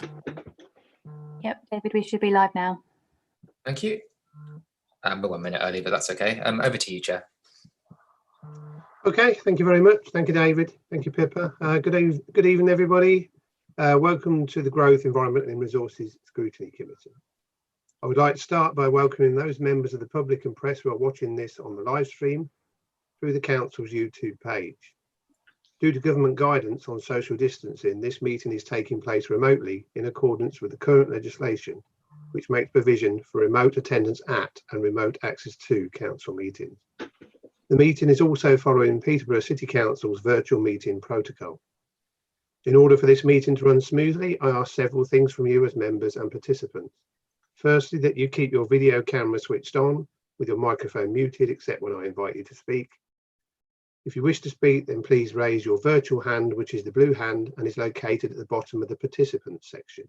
Yep, David, we should be live now. Thank you. We're 1 minute early, but that's okay. Over to you, Chair. Okay, thank you very much. Thank you, David. Thank you, Pippa. Good evening, everybody. Welcome to the Growth, Environment and Resources Scrutiny Committee. I would like to start by welcoming those members of the public and press who are watching this on the live stream through the Council's YouTube page. Due to government guidance on social distancing, this meeting is taking place remotely in accordance with the current legislation, which makes provision for remote attendance at and remote access to council meetings. The meeting is also following Peterborough City Council's virtual meeting protocol. In order for this meeting to run smoothly, I ask several things from you as members and participants. Firstly, that you keep your video camera switched on with your microphone muted except when I invite you to speak. If you wish to speak, then please raise your virtual hand, which is the blue hand and is located at the bottom of the participants section.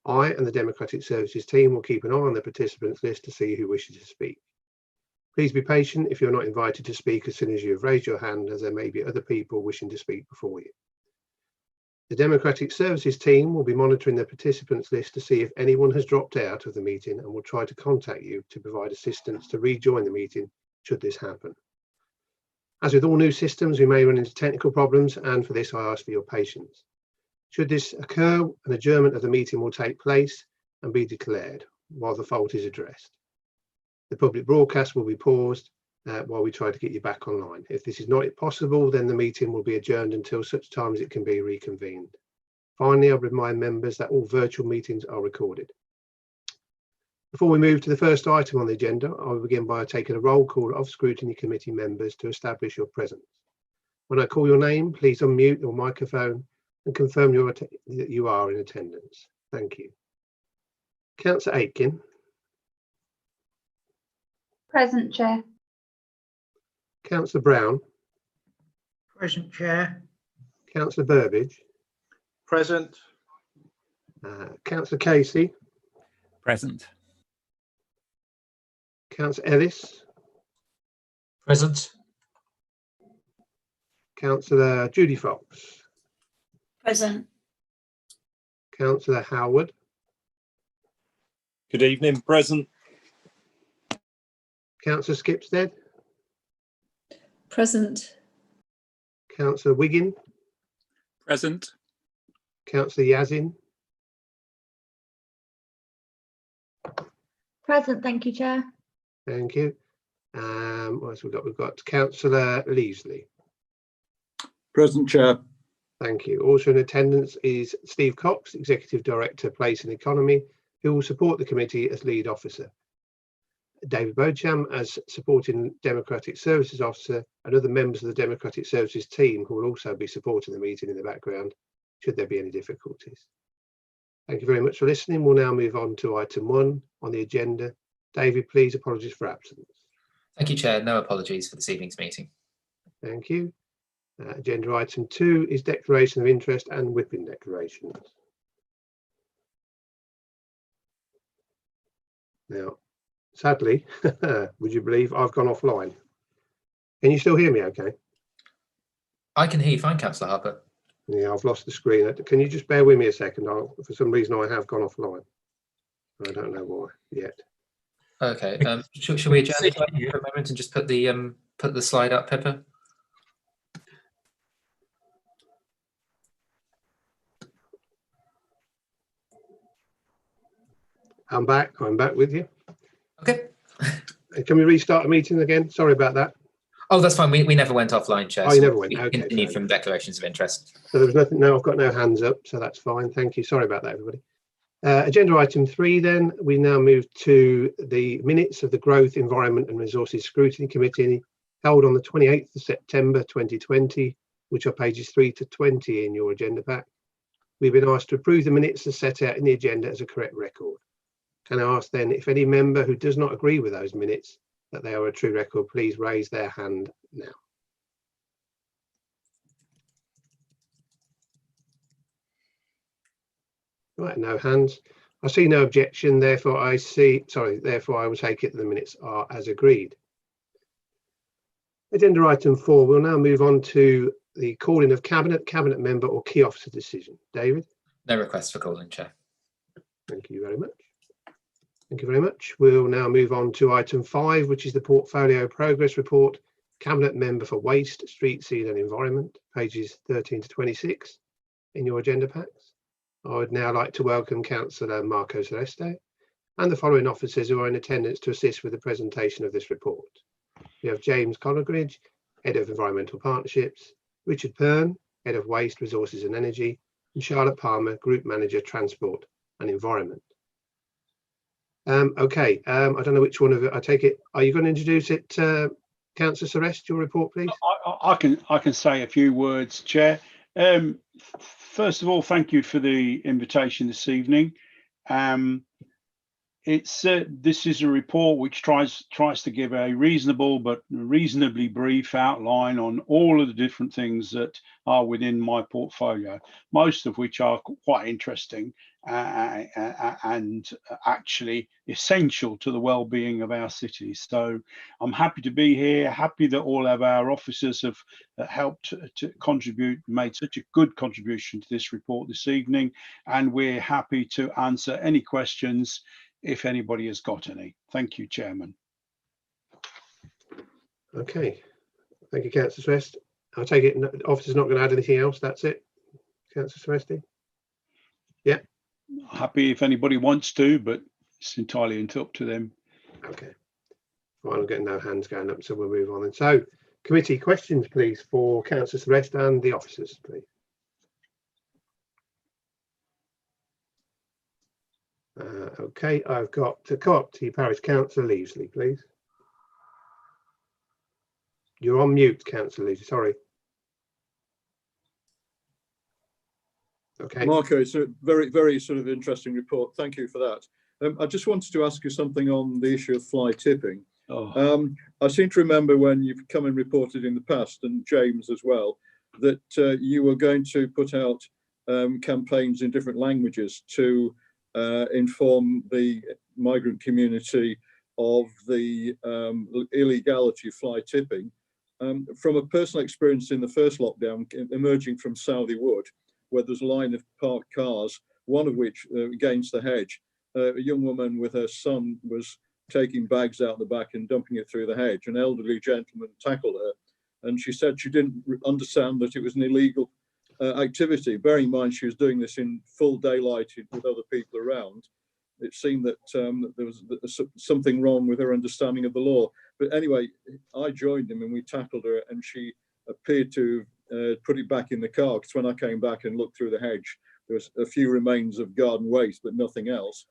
I and the Democratic Services team will keep an eye on the participants list to see who wishes to speak. Please be patient if you're not invited to speak as soon as you have raised your hand, as there may be other people wishing to speak before you. The Democratic Services team will be monitoring the participants list to see if anyone has dropped out of the meeting and will try to contact you to provide assistance to rejoin the meeting should this happen. As with all new systems, we may run into technical problems, and for this I ask for your patience. Should this occur, an adjournment of the meeting will take place and be declared while the fault is addressed. The public broadcast will be paused while we try to get you back online. If this is not possible, then the meeting will be adjourned until such time as it can be reconvened. Finally, I remind members that all virtual meetings are recorded. Before we move to the first item on the agenda, I will begin by taking a roll call of Scrutiny Committee members to establish your presence. When I call your name, please unmute your microphone and confirm that you are in attendance. Thank you. Councillor Aitken. Present, Chair. Councillor Brown. Present, Chair. Councillor Burbidge. Present. Councillor Casey. Present. Councillor Ellis. Present. Councillor Judy Fox. Present. Councillor Howard. Good evening. Present. Councillor Skipstead. Present. Councillor Wiggin. Present. Councillor Yazin. Present, thank you, Chair. Thank you. What else we got? We've got Councillor Leasley. Present, Chair. Thank you. Also in attendance is Steve Cox, Executive Director, Place and Economy, who will support the committee as lead officer. David Beauchamp as supporting Democratic Services Officer, and other members of the Democratic Services team who will also be supporting the meeting in the background should there be any difficulties. Thank you very much for listening. We'll now move on to item 1 on the agenda. David, please, apologies for absence. Thank you, Chair. No apologies for this evening's meeting. Thank you. Agenda item 2 is declaration of interest and whipping declarations. Now, sadly, would you believe I've gone offline? Can you still hear me okay? I can hear you fine, Councillor Harper. Yeah, I've lost the screen. Can you just bear with me a second? For some reason, I have gone offline. I don't know why yet. Okay. Should we adjourn for a moment and just put the slide up, Pippa? I'm back with you. Okay. Can we restart the meeting again? Sorry about that. Oh, that's fine. We never went offline, Chair. Oh, you never went. We Okay. continued from declarations of interest. So there was nothing. No, I've got no hands up, so that's fine. Thank you. Sorry about that, everybody. Agenda item 3 then, we now move to the minutes of the Growth, Environment and Resources Scrutiny Committee held on the 28th of September 2020, which are pages 3 to 20 in your agenda pack. We've been asked to approve the minutes as set out in the agenda as a correct record. Can I ask then if any member who does not agree with those minutes that they are a true record, please raise their hand now. Right, no hands. I see no objection, therefore I will take it that the minutes are as agreed. Agenda item 4, we'll now move on to the calling of cabinet member or key officer decision. David? No request for calling, Chair. Thank you very much. Thank you very much. We'll now move on to item 5, which is the Portfolio Progress Report, Cabinet Member for Waste, Street Scene and Environment, pages 13 to 26 in your agenda packs. I would now like to welcome Councillor Marco Celeste and the following officers who are in attendance to assist with the presentation of this report. We have James Collegridge, Head of Environmental Partnerships, Richard Pern, Head of Waste, Resources and Energy, and Charlotte Palmer, Group Manager, Transport and Environment. Okay, I don't know which one of it, I take it, are you going to introduce it, Councillor Celeste, your report, please? I can say a few words, Chair. First of all, thank you for the invitation this evening. This is a report which tries to give a reasonable but reasonably brief outline on all of the different things that are within my portfolio, most of which are quite interesting and actually essential to the well-being of our city. So I'm happy to be here, happy that all of our officers have helped to contribute, made such a good contribution to this report this evening, and we're happy to answer any questions if anybody has got any. Thank you, Chairman. Okay, thank you, Councillor Celeste. I'll take it, the officer's not going to add anything else, that's it, Councillor Celeste? Yeah. Happy if anybody wants to, but it's entirely up to them. Okay, well, I'm getting no hands going up, so we'll move on then. So, committee questions, please, for Councillor Celeste and the officers, please. Okay, I've got to Co-op Parish Councillor Leavesley, please. You're on mute, Councillor Leavesley, sorry. Okay. Marco, it's a very, very sort of interesting report. Thank you for that. I just wanted to ask you something on the issue of fly tipping. Oh. I seem to remember when you've come and reported in the past, and James as well, that you were going to put out campaigns in different languages to inform the migrant community of the illegality of fly tipping. From a personal experience in the first lockdown, emerging from Southey Wood, where there's a line of parked cars, one of which against the hedge, a young woman with her son was taking bags out the back and dumping it through the hedge. An elderly gentleman tackled her, and she said she didn't understand that it was an illegal activity. Bearing in mind she was doing this in full daylight with other people around, it seemed that there was something wrong with her understanding of the law. But anyway, I joined him and we tackled her, and she appeared to put it back in the car, because when I came back and looked through the hedge, there was a few remains of garden waste, but nothing else.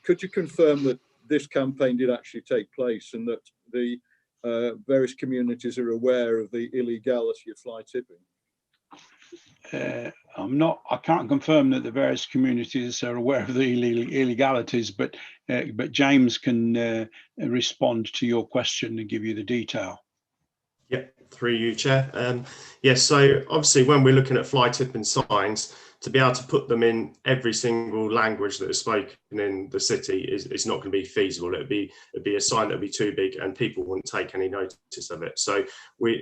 Could you confirm that this campaign did actually take place, and that the various communities are aware of the illegality of fly tipping? I can't confirm that the various communities are aware of the illegalities, but James can respond to your question and give you the detail. Yeah, through you, Chair. Yes, so obviously when we're looking at fly tipping signs, to be able to put them in every single language that is spoken in the city is not going to be feasible. It'd be a sign that would be too big and people wouldn't take any notice of it. So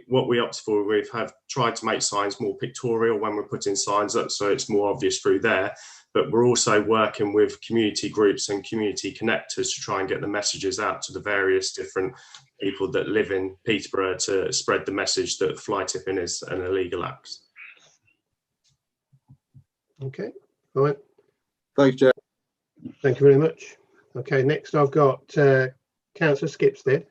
what we opt for, we have tried to make signs more pictorial when we're putting signs up, so it's more obvious through there. But we're also working with community groups and community connectors to try and get the messages out to the various different people that live in Peterborough to spread the message that fly tipping is an illegal act. Okay, all right. Thanks, Chair. Thank you very much. Okay, next I've got Councillor Skipstead.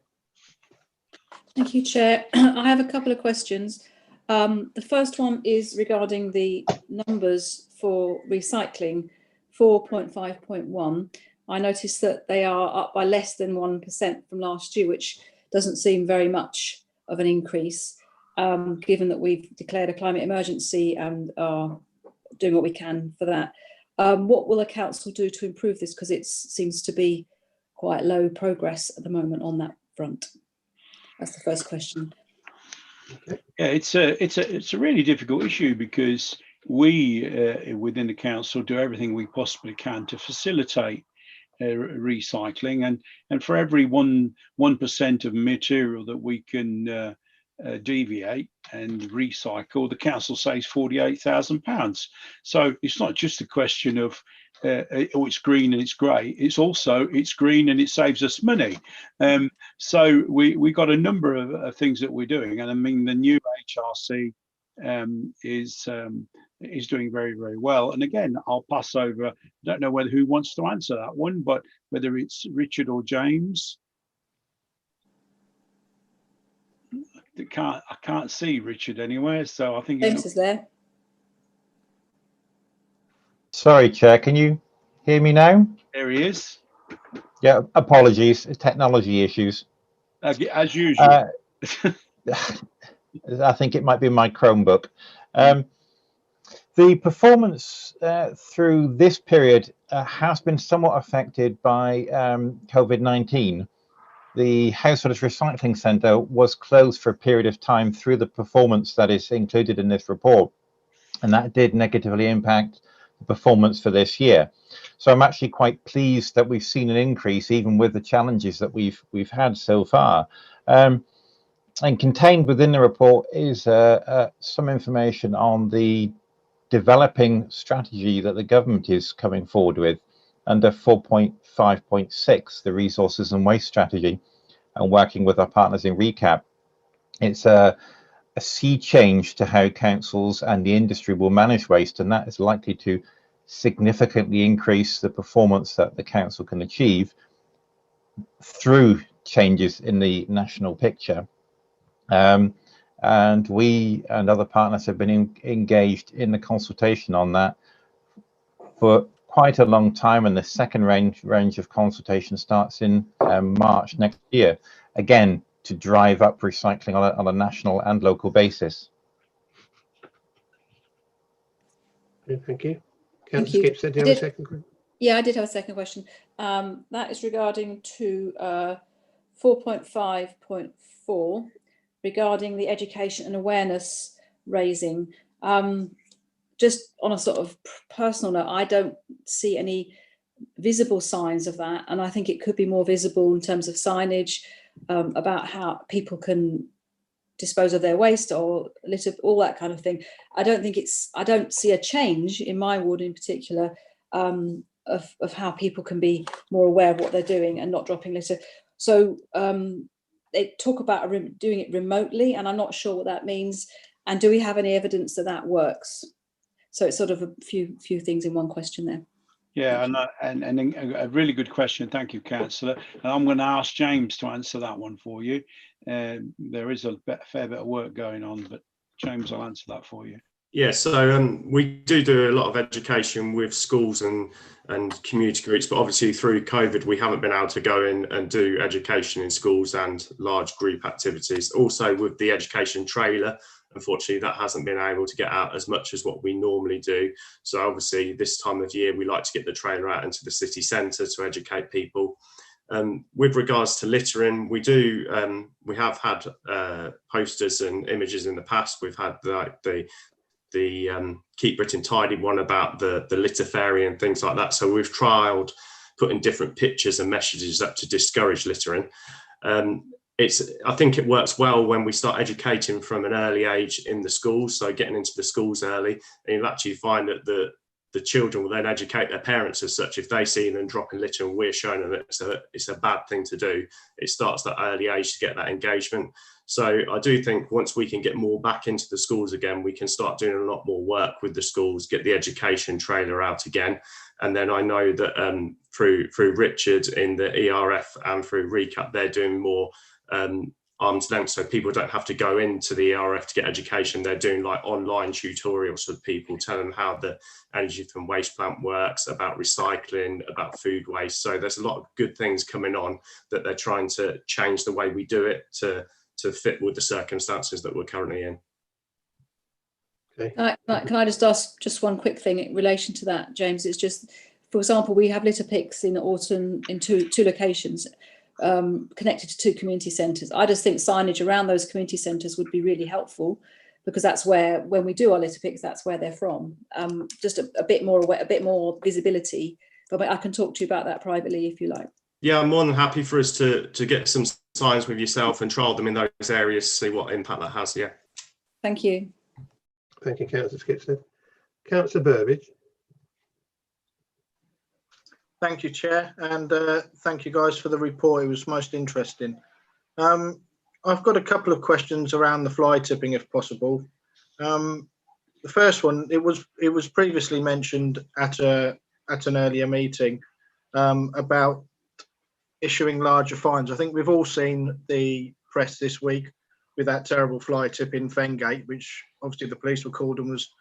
Thank you, Chair. I have a couple of questions. The first one is regarding the numbers for recycling, 4.5.1. I noticed that they are up by less than 1% from last year, which doesn't seem very much of an increase, given that we've declared a climate emergency and are doing what we can for that. What will the council do to improve this? Because it seems to be quite low progress at the moment on that front. That's the first question. Okay. Yeah, it's a really difficult issue, because we within the council do everything we possibly can to facilitate recycling, and for every 1% of material that we can deviate and recycle, the council saves £48,000. So it's not just a question of oh, it's green and it's great. It's also it's green and it saves us money. So we got a number of things that we're doing, and I mean the new HRC is doing very, very well. And again, I'll pass over. I don't know who wants to answer that one, but whether it's Richard or James. I can't see Richard anywhere, so I think James is there. Sorry, Chair, can you hear me now? There he is. Yeah, apologies, technology issues. As usual. I think it might be my Chromebook. The performance through this period has been somewhat affected by COVID-19. The Householders Recycling Centre was closed for a period of time through the performance that is included in this report, and that did negatively impact the performance for this year. So I'm actually quite pleased that we've seen an increase even with the challenges that we've had so far. And contained within the report is some information on the developing strategy that the government is coming forward with under 4.5.6, the resources and waste strategy, and working with our partners in RECAP. It's a sea change to how councils and the industry will manage waste, and that is likely to significantly increase the performance that the council can achieve through changes in the national picture. And we and other partners have been engaged in the consultation on that for quite a long time, and the second range of consultation starts in March next year, again to drive up recycling on a national and local basis. Okay, thank you. Thank you. Skip, do you have a second question? Yeah, I did have a second question. That is regarding to 4.5.4 regarding the education and awareness raising. Just on a sort of personal note, I don't see any visible signs of that, and I think it could be more visible in terms of signage about how people can dispose of their waste or litter, all that kind of thing. I don't see a change in my ward in particular of how people can be more aware of what they're doing and not dropping litter. So they talk about doing it remotely, and I'm not sure what that means. And do we have any evidence that that works? So it's sort of a few things in one question there. Yeah, and a really good question. Thank you, Councillor. And I'm going to ask James to answer that one for you. There is a fair bit of work going on, but James will answer that for you. Yeah, so we do a lot of education with schools and community groups, but obviously through COVID, we haven't been able to go in and do education in schools and large group activities. Also with the education trailer, unfortunately, that hasn't been able to get out as much as what we normally do. So obviously this time of year, we like to get the trailer out into the city centre to educate people. With regards to littering, we have had posters and images in the past. We've had the Keep Britain Tidy one about the litter fairy and things like that. So we've trialled putting different pictures and messages up to discourage littering. I think it works well when we start educating from an early age in the schools, so getting into the schools early, and you'll actually find that the children will then educate their parents as such. If they see them dropping litter and we're showing them that it's a bad thing to do, it starts at early age to get that engagement. So I do think once we can get more back into the schools again, we can start doing a lot more work with the schools, get the education trailer out again. And then I know that through Richard in the ERF and through RECAP, they're doing more arm's length, so people don't have to go into the ERF to get education. They're doing like online tutorials with people, telling them how the energy from waste plant works, about recycling, about food waste. So there's a lot of good things coming on that they're trying to change the way we do it to fit with the circumstances that we're currently in. Okay. Can I just ask just one quick thing in relation to that, James? It's just, for example, we have litter picks in Autumn in two locations connected to two community centres. I just think signage around those community centres would be really helpful, because that's where, when we do our litter picks, that's where they're from. Just a bit more visibility. But I can talk to you about that privately if you like. Yeah, I'm more than happy for us to get some signs with yourself and trial them in those areas, see what impact that has. Yeah. Thank you. Thank you, Councillor Skipson. Councillor Burbidge. Thank you, Chair, and thank you guys for the report. It was most interesting. I've got a couple of questions around the fly tipping, if possible. The first one, it was previously mentioned at an earlier meeting about issuing larger fines. I think we've all seen the press this week with that terrible fly tip in Fengate, which obviously the police were called and was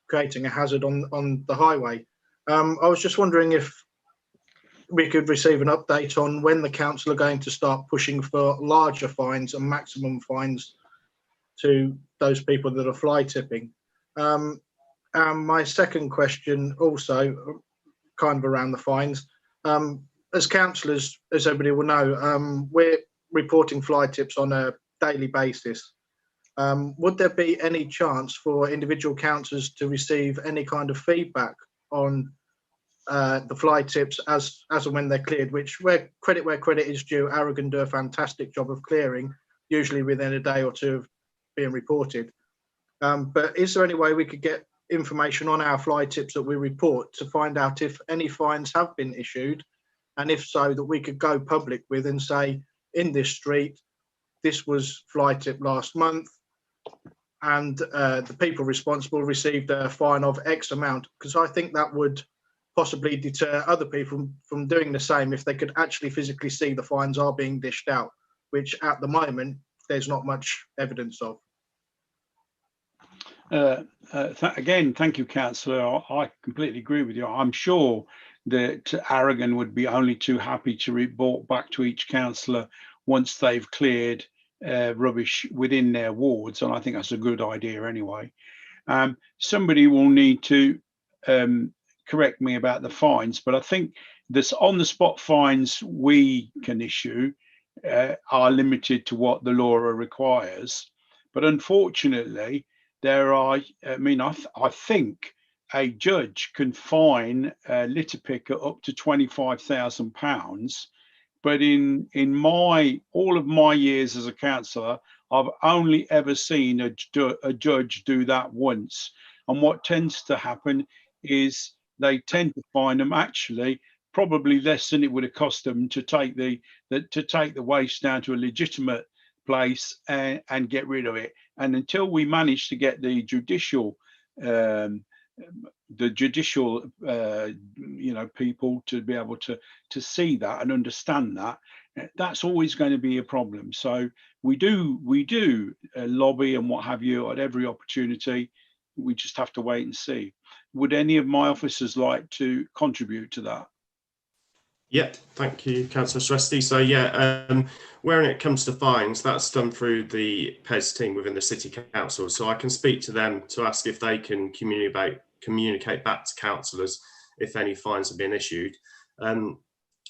creating a hazard on the highway. I was just wondering if we could receive an update on when the council are going to start pushing for larger fines and maximum fines to those people that are fly tipping. My second question, also kind of around the fines. As councillors, as everybody will know, we're reporting fly tips on a daily basis. Would there be any chance for individual councillors to receive any kind of feedback on the fly tips as and when they're cleared, which where credit is due, Aragon do a fantastic job of clearing, usually within a day or two of being reported. But is there any way we could get information on our fly tips that we report to find out if any fines have been issued, and if so, that we could go public with and say, in this street, this was fly tip last month, and the people responsible received a fine of X amount? Because I think that would possibly deter other people from doing the same if they could actually physically see the fines are being dished out, which at the moment there's not much evidence of. Again, thank you, Councillor. I completely agree with you. I'm sure that Aragon would be only too happy to report back to each councillor once they've cleared rubbish within their wards, and I think that's a good idea anyway. Somebody will need to correct me about the fines, but I think this on-the-spot fines we can issue are limited to what the law requires. But unfortunately, there are, I think a judge can fine a litter picker up to £25,000. But in all of my years as a councillor, I've only ever seen a judge do that once. And what tends to happen is they tend to fine them actually probably less than it would have cost them to take the waste down to a legitimate place and get rid of it. And until we manage to get the judicial people to be able to see that and understand that, that's always going to be a problem. So we do lobby and what have you at every opportunity. We just have to wait and see. Would any of my officers like to contribute to that? Yeah, thank you, Councillor Sresty. So yeah, when it comes to fines, that's done through the PES team within the City Council. So I can speak to them to ask if they can communicate back to councillors if any fines have been issued.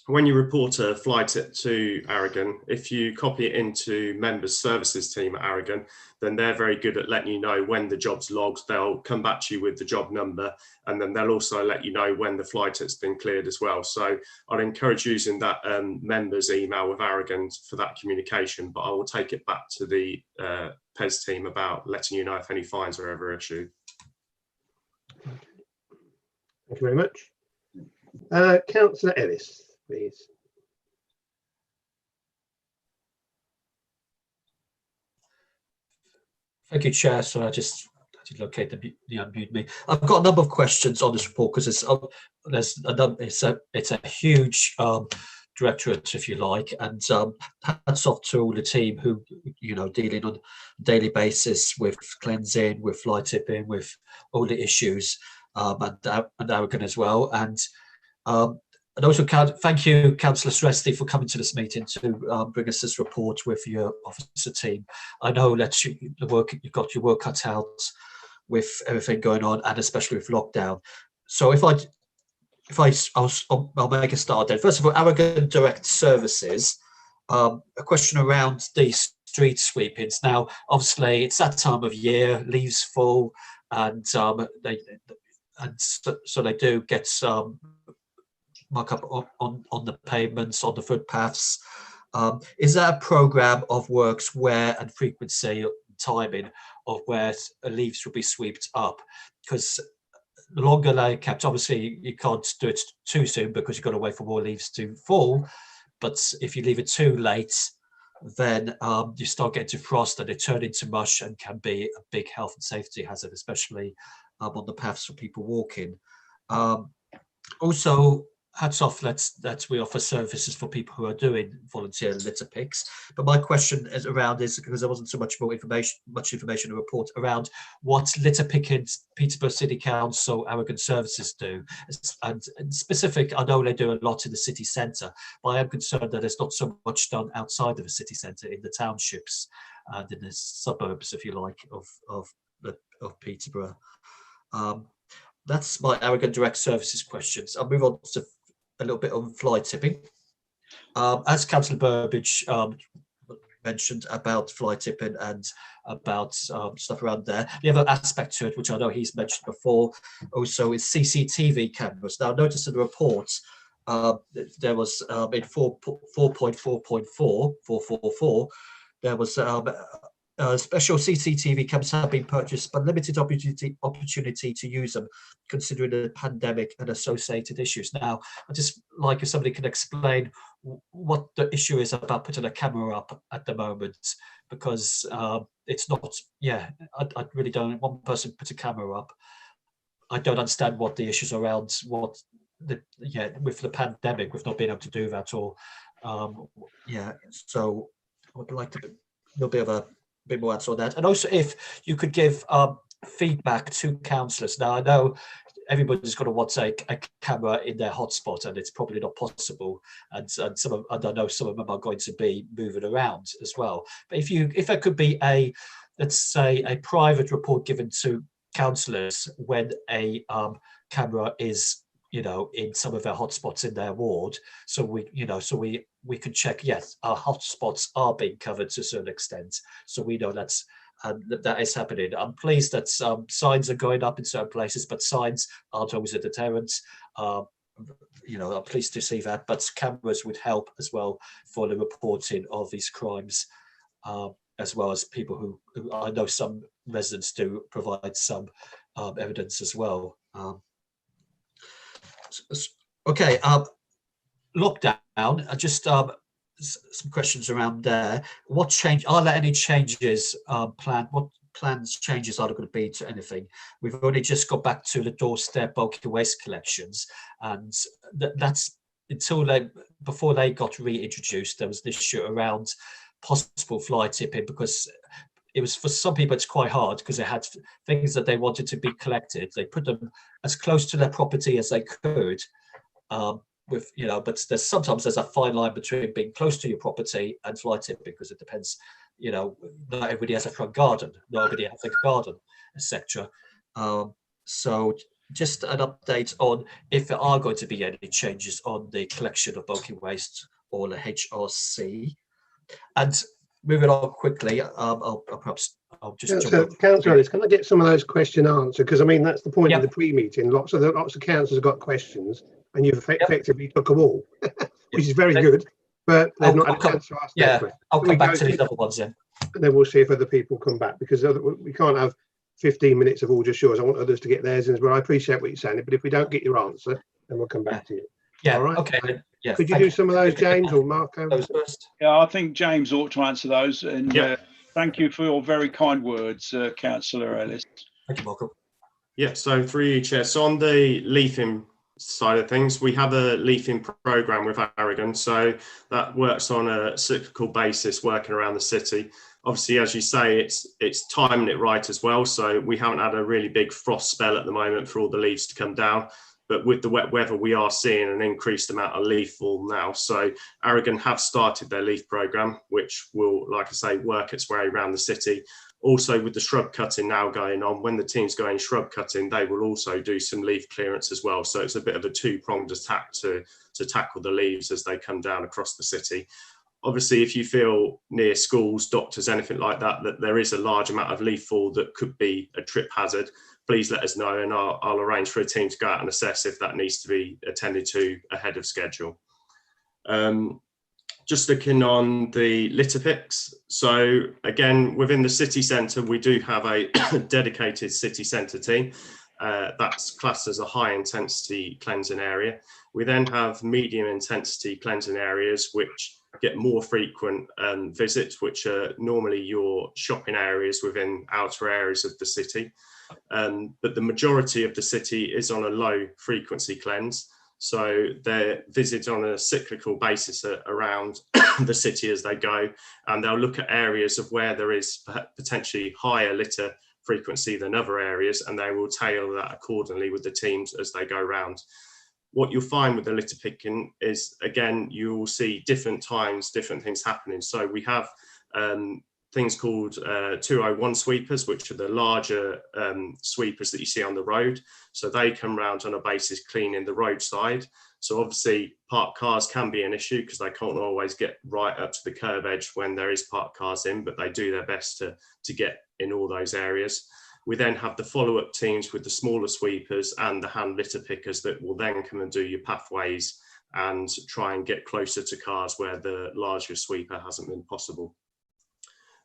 When you report a fly tip to Aragon, if you copy it into members services team at Aragon, then they're very good at letting you know when the job's logged. They'll come back to you with the job number, and then they'll also let you know when the fly tip's been cleared as well. So I'd encourage using that members email with Aragon for that communication, but I will take it back to the PES team about letting you know if any fines are ever issued. Thank you very much. Councillor Ellis, please. Thank you, Chair. So I just had to locate the unmute me. I've got a number of questions on this report because it's a huge directorate, if you like, and hats off to all the team who dealing on a daily basis with cleansing, with fly tipping, with all the issues, and Aragon as well. And also, thank you, Councillor Sresty, for coming to this meeting to bring us this report with your officer team. I know that you've got your work cut out with everything going on, and especially with lockdown. So I'll make a start then. First of all, Aragon Direct Services. A question around these street sweepings. Now, obviously, it's that time of year, leaves fall, and so they do get muck up on the pavements, on the footpaths. Is there a program of works where and frequency, timing of where leaves will be swept up? Because the longer they're kept, obviously you can't do it too soon because you've got to wait for more leaves to fall. But if you leave it too late, then you start getting to frost and they turn into mush and can be a big health and safety hazard, especially on the paths for people walking. Also, hats off that we offer services for people who are doing volunteer litter picks. But my question is because there wasn't so much information in the report around what litter picking Peterborough City Council Aragon Services do. And specific, I know they do a lot in the city centre, but I am concerned that there's not so much done outside of the city centre, in the townships and in the suburbs, if you like, of Peterborough. That's my Aragon Direct Services questions. I'll move on to a little bit on fly tipping. As Councillor Burbidge mentioned about fly tipping and about stuff around there, the other aspect to it, which I know he's mentioned before, also is CCTV cameras. Now, notice in the report, there was in 4.4.4, there was special CCTV cameras have been purchased, but limited opportunity to use them, considering the pandemic and associated issues. Now, I'd just like if somebody can explain what the issue is about putting a camera up at the moment, because it's not, I really don't, one person put a camera up. I don't understand what the issues around with the pandemic, with not being able to do that, or so I would like to a little bit of a bit more answer on that. And also if you could give feedback to councillors. Now, I know everybody's going to want a camera in their hotspot, and it's probably not possible, and I know some of them are going to be moving around as well. But if there could be let's say a private report given to councillors when a camera is in some of their hotspots in their ward, so we can check, yes, our hotspots are being covered to a certain extent, so we know that is happening. I'm pleased that signs are going up in certain places, but signs aren't always a deterrent. I'm pleased to see that, but cameras would help as well for the reporting of these crimes, as well as people who I know some residents do provide some evidence as well. Okay, lockdown, just some questions around there. Are there any changes planned? What changes are there going to be to anything? We've only just got back to the doorstep bulky waste collections, and that's before they got reintroduced, there was an issue around possible fly tipping, because it was, for some people it's quite hard because they had things that they wanted to be collected. They put them as close to their property as they could, but sometimes there's a fine line between being close to your property and fly tipping, because it depends, not everybody has a front garden, nobody has a garden, etc. So just an update on if there are going to be any changes on the collection of bulky waste or the HRC. And moving on quickly, I'll just Councillor, can I get some of those questions answered? Because I mean that's the point of the pre-meeting. Lots of councillors have got questions, and you've effectively took them all, which is very good. But they've not had a chance to ask their question. I'll come back to these other ones then. And then we'll see if other people come back, because we can't have 15 minutes of all just yours. I want others to get theirs as well. I appreciate what you're saying, but if we don't get your answer, then we'll come back to you. Yeah. All right. Okay. Yeah. Could you do some of those, James or Marco? Those first. Yeah, I think James ought to answer those. And thank you for your very kind words, Councillor Ellis. Thank you, Marco. Yeah, so through you, Chair. So on the leafing side of things, we have a leafing programme with Aragon. So that works on a cyclical basis, working around the city. Obviously, as you say, it's timing it right as well. So we haven't had a really big frost spell at the moment for all the leaves to come down. But with the wet weather, we are seeing an increased amount of leaf fall now. So Aragon have started their leaf programme, which will, like I say, work its way around the city. Also, with the shrub cutting now going on, when the team's going shrub cutting, they will also do some leaf clearance as well. So it's a bit of a two-pronged attack to tackle the leaves as they come down across the city. Obviously, if you feel near schools, doctors, anything like that, that there is a large amount of leaf fall that could be a trip hazard, please let us know, and I'll arrange for a team to go out and assess if that needs to be attended to ahead of schedule. Just looking on the litter picks. So again, within the city centre, we do have a dedicated city centre team. That's classed as a high intensity cleansing area. We then have medium intensity cleansing areas, which get more frequent visits, which are normally your shopping areas within outer areas of the city. But the majority of the city is on a low frequency cleanse. So they're visited on a cyclical basis around the city as they go, and they'll look at areas of where there is potentially higher litter frequency than other areas, and they will tailor that accordingly with the teams as they go around. What you'll find with the litter picking is, again, you will see different times, different things happening. So we have things called 201 sweepers, which are the larger sweepers that you see on the road. So they come round on a basis cleaning the roadside. So obviously parked cars can be an issue because they can't always get right up to the curb edge when there is parked cars in, but they do their best to get in all those areas. We then have the follow-up teams with the smaller sweepers and the hand litter pickers that will then come and do your pathways and try and get closer to cars where the larger sweeper hasn't been possible.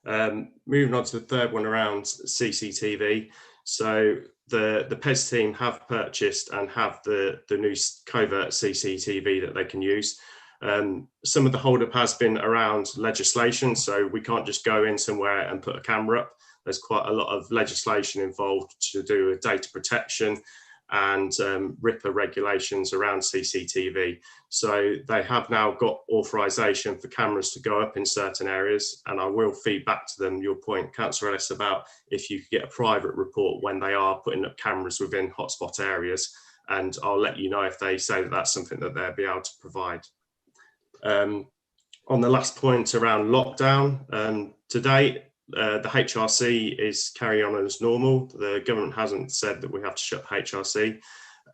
Moving on to the third one around CCTV. So the PES team have purchased and have the new Covert CCTV that they can use. Some of the hold-up has been around legislation, so we can't just go in somewhere and put a camera up. There's quite a lot of legislation involved to do with data protection and RIPA regulations around CCTV. So they have now got authorisation for cameras to go up in certain areas, and I will feed back to them your point, Councillor Ellis, about if you could get a private report when they are putting up cameras within hotspot areas, and I'll let you know if they say that that's something that they'll be able to provide. On the last point around lockdown, to date, the HRC is carrying on as normal. The government hasn't said that we have to shut HRC.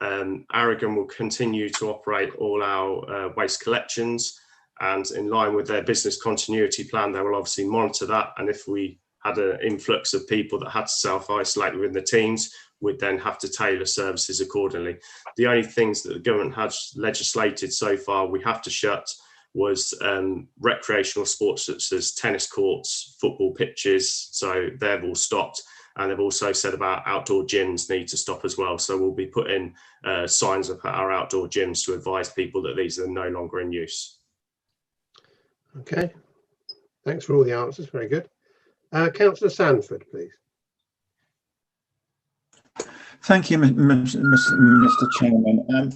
Aragon will continue to operate all our waste collections, and in line with their business continuity plan, they will obviously monitor that. And if we had an influx of people that had to self-isolate within the teams, we'd then have to tailor services accordingly. The only things that the government has legislated so far we have to shut was recreational sports such as tennis courts, football pitches, so they've all stopped. And they've also said about outdoor gyms need to stop as well. So we'll be putting signs up at our outdoor gyms to advise people that these are no longer in use. Okay, thanks for all the answers, very good. Councillor Sanford, please. Thank you, Mr. Chairman.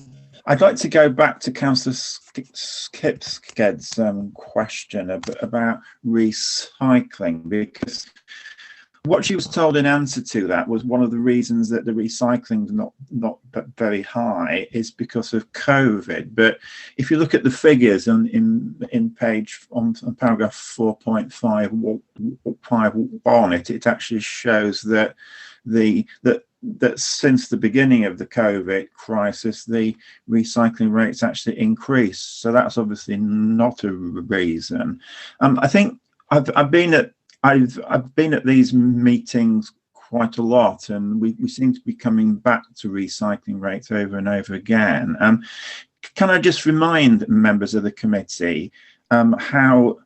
I'd like to go back to Councillor Skipsked's question about recycling, because what she was told in answer to that was one of the reasons that the recycling is not very high is because of COVID. But if you look at the figures on paragraph 4.5 it actually shows that that since the beginning of the COVID crisis, the recycling rates actually increased. So that's obviously not a reason. I think I've been at these meetings quite a lot, and we seem to be coming back to recycling rates over and over again. Can I just remind members of the committee how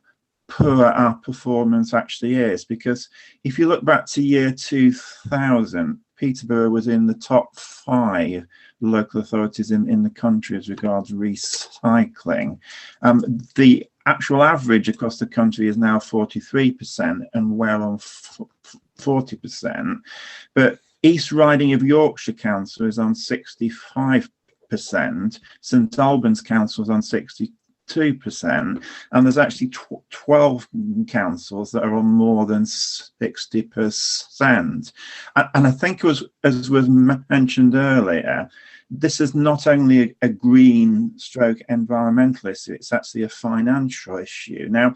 poor our performance actually is? Because if you look back to year 2000, Peterborough was in the top 5 local authorities in the country as regards recycling. The actual average across the country is now 43% and well on 40%. But East Riding of Yorkshire Council is on 65%, St Albans Council is on 62%, and there's actually 12 councils that are on more than 60%. And I think as was mentioned earlier, this is not only a green stroke environmental issue, it's actually a financial issue. Now,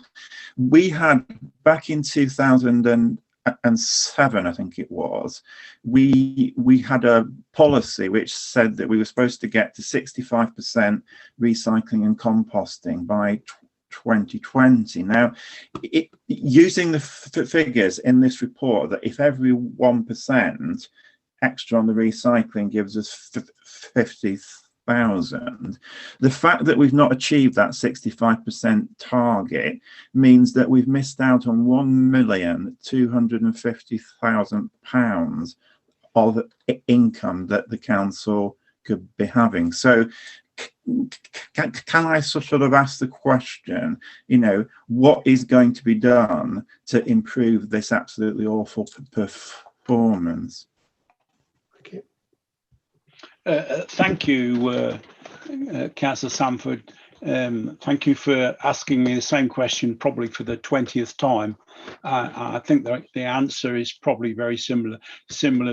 we had back in 2007, I think it was, we had a policy which said that we were supposed to get to 65% recycling and composting by 2020. Now, using the figures in this report, that if every 1% extra on the recycling gives us 50,000. The fact that we've not achieved that 65% target means that we've missed out on £1,250,000 of income that the council could be having. So can I sort of ask the question, you know, what is going to be done to improve this absolutely awful performance? Thank you, Councillor Sanford. Thank you for asking me the same question, probably for the 20th time. I think that the answer is probably very similar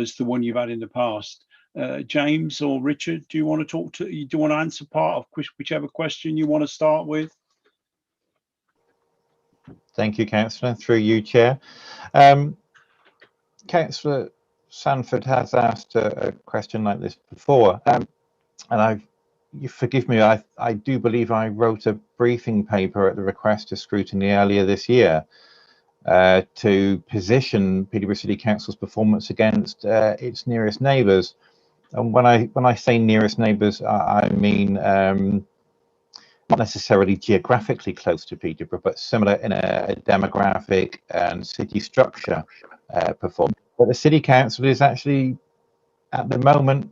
as the one you've had in the past. James or Richard, do you want to do you want to answer part of whichever question you want to start with? Thank you, Councillor. Through you, Chair. Councillor Sanford has asked a question like this before, and you forgive me, I do believe I wrote a briefing paper at the request of Scrutiny earlier this year to position Peterborough City Council's performance against its nearest neighbours. And when I say nearest neighbours, I mean not necessarily geographically close to Peterborough, but similar in a demographic and city structure performance. But the City Council is actually, at the moment,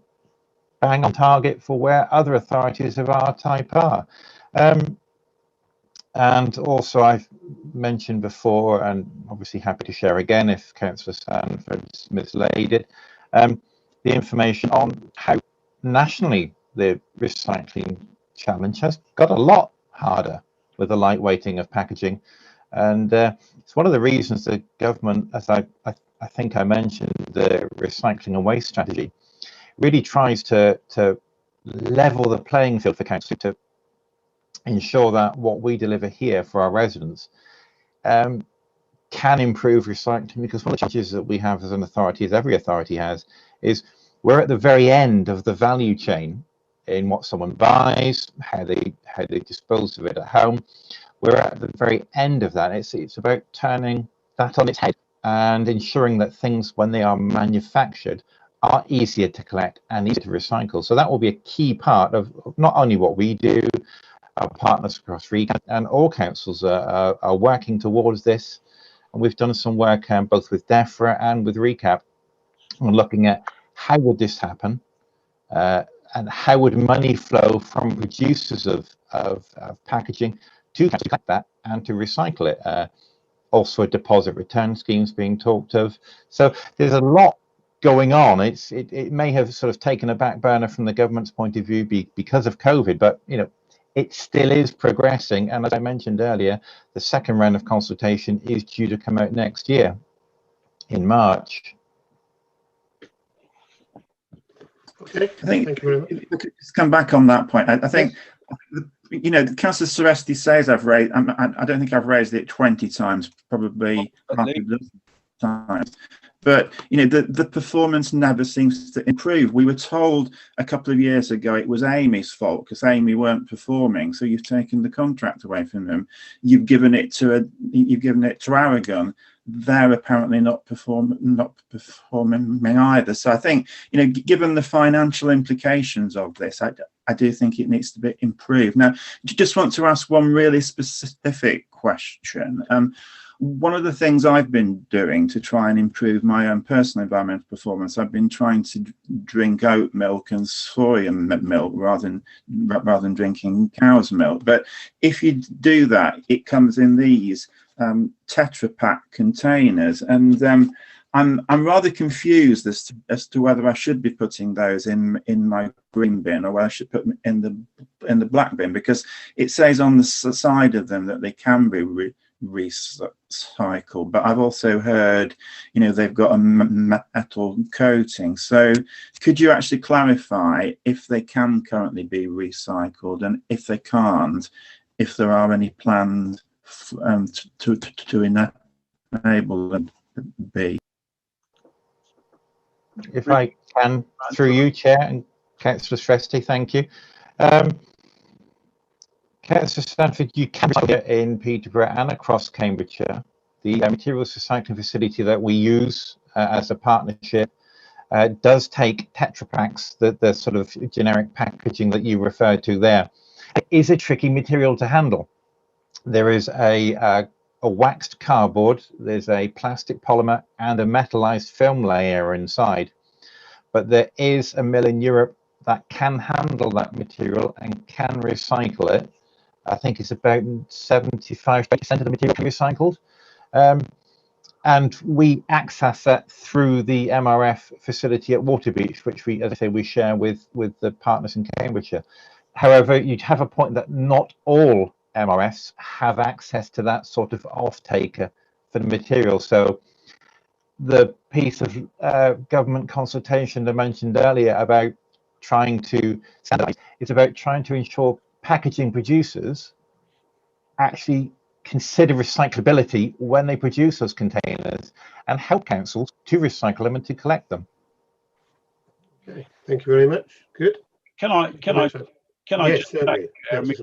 bang on target for where other authorities of our type are. And also, I've mentioned before, and obviously happy to share again if Councillor Sanford's mislaid it, the information on how nationally the recycling challenge has got a lot harder with the lightweighting of packaging. And it's one of the reasons the government, as I think I mentioned, the recycling and waste strategy really tries to level the playing field for council, to ensure that what we deliver here for our residents can improve recycling, because one of the challenges that we have as an authority, as every authority has, is we're at the very end of the value chain in what someone buys, how they dispose of it at home. We're at the very end of that. It's about turning that on its head and ensuring that things, when they are manufactured, are easier to collect and easier to recycle. So that will be a key part of not only what we do, our partners across RECAP, and all councils are working towards this. And we've done some work both with DEFRA and with RECAP on looking at how would this happen, and how would money flow from producers of packaging to collect that and to recycle it. Also, a deposit return schemes being talked of. So there's a lot going on. It may have sort of taken a back burner from the government's point of view because of COVID, but you know, it still is progressing. And as I mentioned earlier, the second round of consultation is due to come out next year in March. Okay, I think thank you very much. if we could just come back on that point. I think, you know, Councillor Sanford says I've raised, I don't think I've raised it 20 times, probably half a dozen times. But, you know, the performance never seems to improve. We were told a couple of years ago it was Amy's fault because Amy weren't performing. So you've taken the contract away from them. You've given it to Aragon. They're apparently not performing either. So I think, you know, given the financial implications of this, I do think it needs to be improved. Now, I just want to ask one really specific question. One of the things I've been doing to try and improve my own personal environmental performance, I've been trying to drink oat milk and soy milk rather than drinking cow's milk. But if you do that, it comes in these Tetra Pak containers, and I'm rather confused as to whether I should be putting those in my green bin or whether I should put them in the black bin, because it says on the side of them that they can be recycled, but I've also heard, you know, they've got a metal coating. So could you actually clarify if they can currently be recycled, and if they can't, if there are any plans to enable them to be? If I can, through you, Chair, and Councillor Shrestey, thank you. Councillor Sanford, you can get in Peterborough and across Cambridgeshire. The materials recycling facility that we use as a partnership does take Tetra Paks, the sort of generic packaging that you referred to there. It is a tricky material to handle. There is a waxed cardboard, there's a plastic polymer and a metallized film layer inside. But there is a mill in Europe that can handle that material and can recycle it. I think it's about 75% of the material can be recycled. And we access that through the MRF facility at Waterbeach, which we, as I say, we share with the partners in Cambridgeshire. However, you'd have a point that not all MRFs have access to that sort of off-taker for the material. So the piece of government consultation I mentioned earlier about trying to standardize, it's about trying to ensure packaging producers actually consider recyclability when they produce those containers and help councils to recycle them and to collect them. Okay, thank you very much. Good. Can I Yes, just certainly. I mean,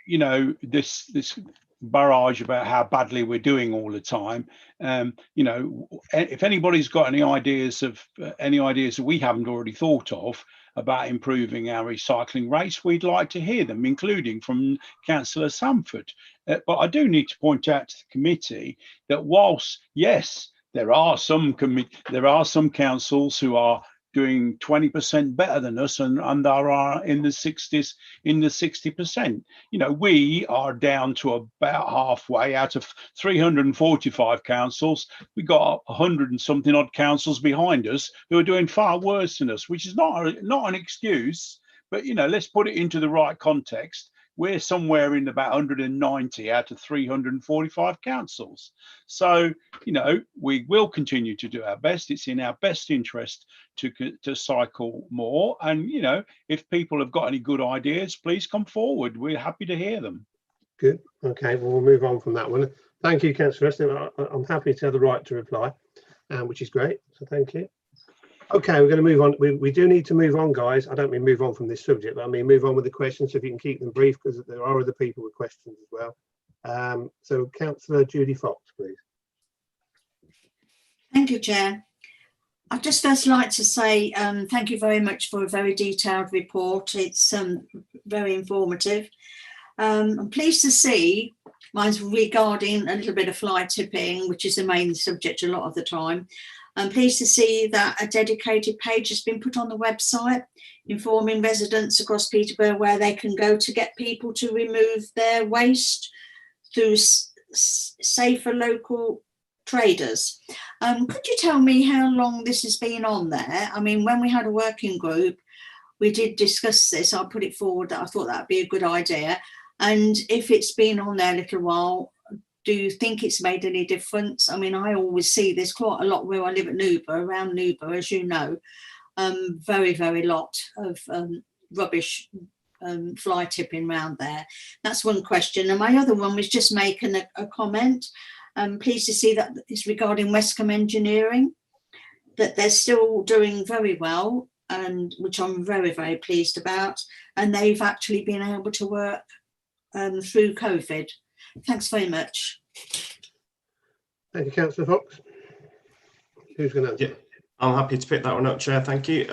you know, this barrage about how badly we're doing all the time. You know, if anybody's got any ideas that we haven't already thought of about improving our recycling rates, we'd like to hear them, including from Councillor Sanford. But I do need to point out to the committee that whilst, yes, there are some councils who are doing 20% better than us and there are in the 60%. You know, we are down to about halfway out of 345 councils. We got 100 and something odd councils behind us who are doing far worse than us, which is not an excuse, but you know, let's put it into the right context. We're somewhere in about 190 out of 345 councils. So, you know, we will continue to do our best. It's in our best interest to cycle more. And, you know, if people have got any good ideas, please come forward. We're happy to hear them. Good. Okay, well, we'll move on from that one. Thank you, Councillor. I'm happy to have the right to reply, which is great. So thank you. Okay, we're going to move on. We do need to move on, guys. I don't mean move on from this subject, but I mean move on with the questions, so if you can keep them brief, because there are other people with questions as well. So Councillor Judy Fox, please. Thank you, Chair. I'd just first like to say thank you very much for a very detailed report. It's very informative. I'm pleased to see mine's regarding a little bit of fly tipping, which is the main subject a lot of the time. I'm pleased to see that a dedicated page has been put on the website informing residents across Peterborough where they can go to get people to remove their waste through safer local traders. Could you tell me how long this has been on there? I mean, when we had a working group, we did discuss this. I'll put it forward that I thought that would be a good idea. And if it's been on there a little while, do you think it's made any difference? I mean, I always see there's quite a lot where I live at Newborough, around Newborough, as you know, very, very lot of rubbish fly tipping around there. That's one question. And my other one was just making a comment. I'm pleased to see that it's regarding Westcombe Engineering, that they're still doing very well, and which I'm very, very pleased about. And they've actually been able to work through COVID. Thanks very much. Thank you, Councillor Fox. Who's going to answer? Yeah, I'm happy to pick that one up, Chair. Thank you.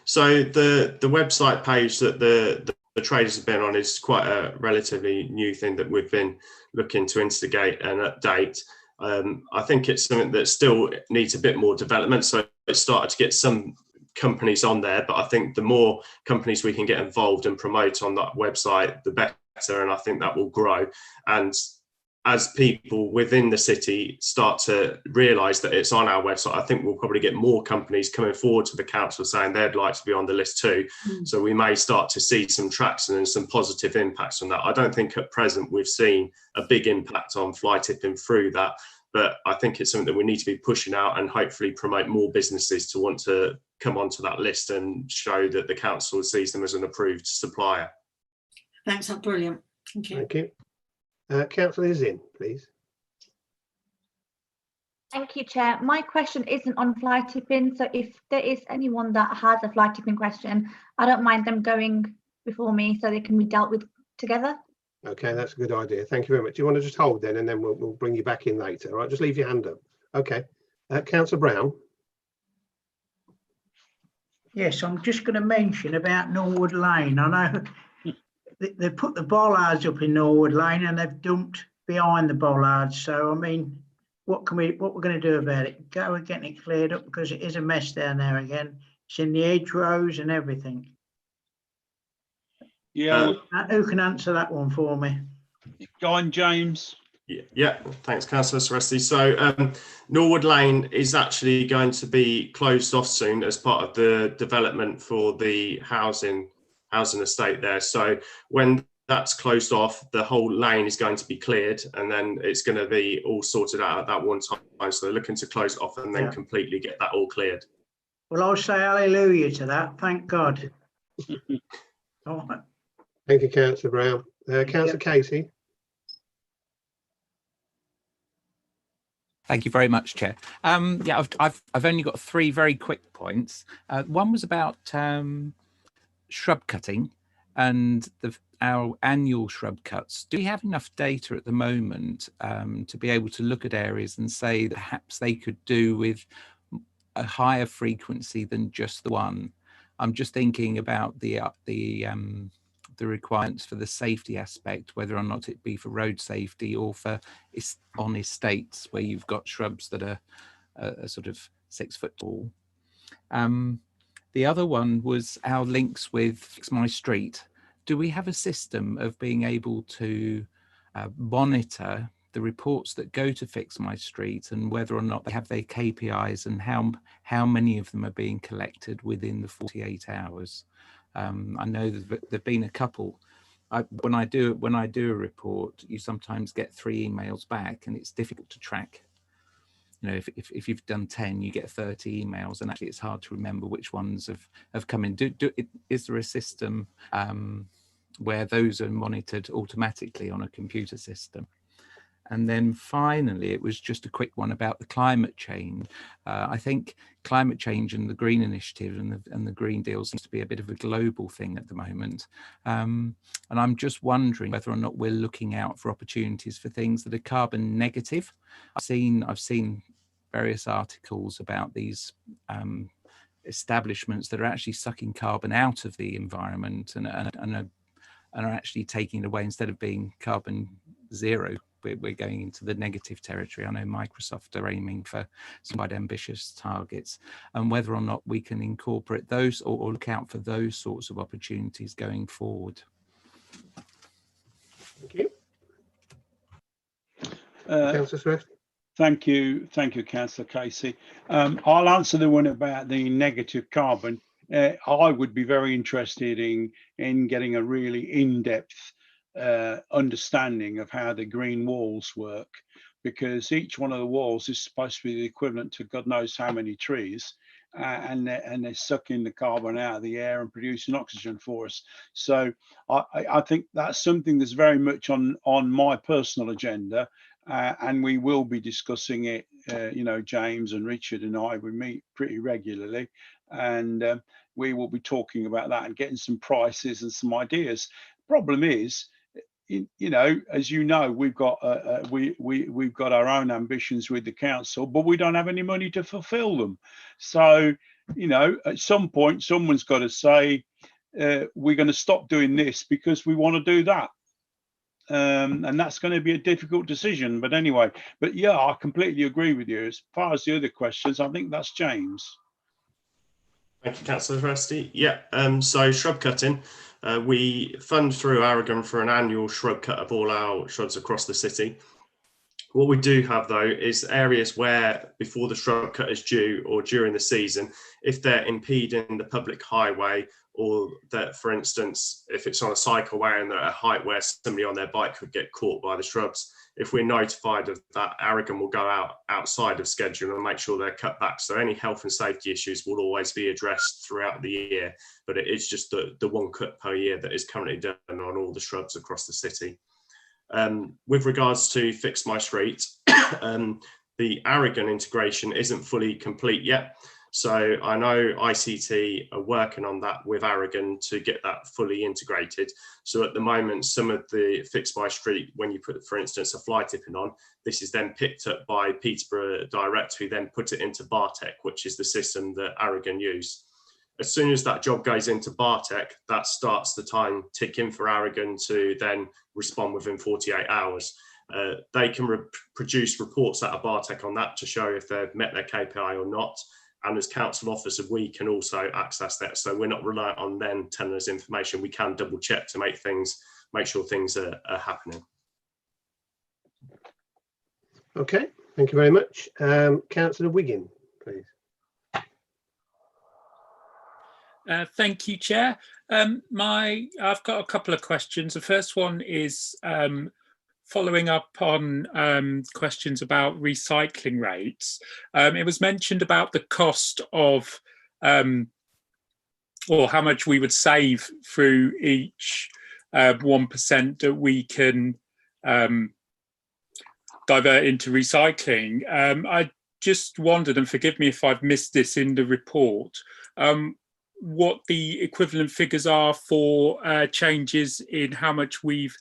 So the website page that the traders have been on is quite a relatively new thing that we've been looking to instigate and update. I think it's something that still needs a bit more development. So it started to get some companies on there, but I think the more companies we can get involved and promote on that website, the better. And I think that will grow. And as people within the city start to realise that it's on our website, I think we'll probably get more companies coming forward to the council saying they'd like to be on the list too. So we may start to see some traction and some positive impacts on that. I don't think at present we've seen a big impact on fly tipping through that, but I think it's something that we need to be pushing out and hopefully promote more businesses to want to come onto that list and show that the council sees them as an approved supplier. Thanks, that's brilliant. Thank you. Thank you. Councillor Zinn, please. Thank you, Chair. My question isn't on fly tipping, so if there is anyone that has a fly tipping question, I don't mind them going before me so they can be dealt with together. Okay, that's a good idea. Thank you very much. Do you want to just hold then, and then we'll bring you back in later? All right, just leave your hand up. Okay. Councillor Brown. Yes, I'm just going to mention about Norwood Lane. I know they put the bollards up in Norwood Lane and they've dumped behind the bollards. So I mean, what we're going to do about it? Go and get it cleared up, because it is a mess down there again. It's in the hedgerows and everything. Yeah. Who can answer that one for me? Go on, James. Yeah, thanks, Councillor Sanford. So Norwood Lane is actually going to be closed off soon as part of the development for the housing estate there. So when that's closed off, the whole lane is going to be cleared, and then it's going to be all sorted out at that one time. So they're looking to close it off and then completely get that all cleared. Well, I'll say hallelujah to that. Thank God. All right. Thank you, Councillor Brown. Councillor Casey. Thank you very much, Chair. Yeah, I've only got 3 very quick points. One was about shrub cutting and our annual shrub cuts. Do we have enough data at the moment to be able to look at areas and say that perhaps they could do with a higher frequency than just the one? I'm just thinking about the requirements for the safety aspect, whether or not it be for road safety or for on estates where you've got shrubs that are sort of 6 foot tall. The other one was our links with Fix My Street. Do we have a system of being able to monitor the reports that go to Fix My Street and whether or not they have their KPIs and how many of them are being collected within the 48 hours? I know there've been a couple. When I do a report, you sometimes get 3 emails back, and it's difficult to track. You know, if you've done 10, you get 30 emails, and actually it's hard to remember which ones have come in. Is there a system where those are monitored automatically on a computer system? And then finally, it was just a quick one about the climate change. I think climate change and the Green Initiative and the Green Deal seems to be a bit of a global thing at the moment. And I'm just wondering whether or not we're looking out for opportunities for things that are carbon negative. I've seen various articles about these establishments that are actually sucking carbon out of the environment and are actually taking it away. Instead of being carbon zero, we're going into the negative territory. I know Microsoft are aiming for some quite ambitious targets, and whether or not we can incorporate those or look out for those sorts of opportunities going forward. Thank you. Councillor Swift. Thank you, Councillor Casey. I'll answer the one about the negative carbon. I would be very interested in getting a really in-depth understanding of how the green walls work, because each one of the walls is supposed to be the equivalent to God knows how many trees, and they're sucking the carbon out of the air and producing oxygen for us. So I think that's something that's very much on my personal agenda, and we will be discussing it. You know, James and Richard and I, we meet pretty regularly, and we will be talking about that and getting some prices and some ideas. Problem is, you know, as you know, we've got we've got our own ambitions with the council, but we don't have any money to fulfil them. So, you know, at some point, someone's got to say, we're going to stop doing this because we want to do that. And that's going to be a difficult decision. But anyway, but yeah, I completely agree with you. As far as the other questions, I think that's James. Thank you, Councillor Sanford. Yeah, so shrub cutting. We fund through Aragon for an annual shrub cut of all our shrubs across the city. What we do have, though, is areas where before the shrub cut is due or during the season, if they're impeding the public highway, or that, for instance, if it's on a cycleway and they're at a height where somebody on their bike could get caught by the shrubs, if we're notified of that, Aragon will go outside of schedule and make sure they're cut back. So any health and safety issues will always be addressed throughout the year, but it is just the one cut per year that is currently done on all the shrubs across the city. With regards to Fix My Street, the Aragon integration isn't fully complete yet. So I know ICT are working on that with Aragon to get that fully integrated. So at the moment, some of the Fix My Street, when you put, for instance, a fly tipping on, this is then picked up by Peterborough Direct, who then put it into Bartek, which is the system that Aragon use. as soon as that job goes into Bartek, that starts the time ticking for Aragon to then respond within 48 hours. They can produce reports out of Bartek on that to show if they've met their KPI or not. And as council officer, we can also access that. So we're not reliant on them telling us information. We can double check to make sure things are happening. Okay, thank you very much. Councillor Wiggin, please. Thank you, Chair. I've got a couple of questions. The first one is following up on questions about recycling rates. It was mentioned about the cost of, or how much we would save through each 1% that we can divert into recycling. I just wondered, and forgive me if I've missed this in the report, what the equivalent figures are for changes in how much we've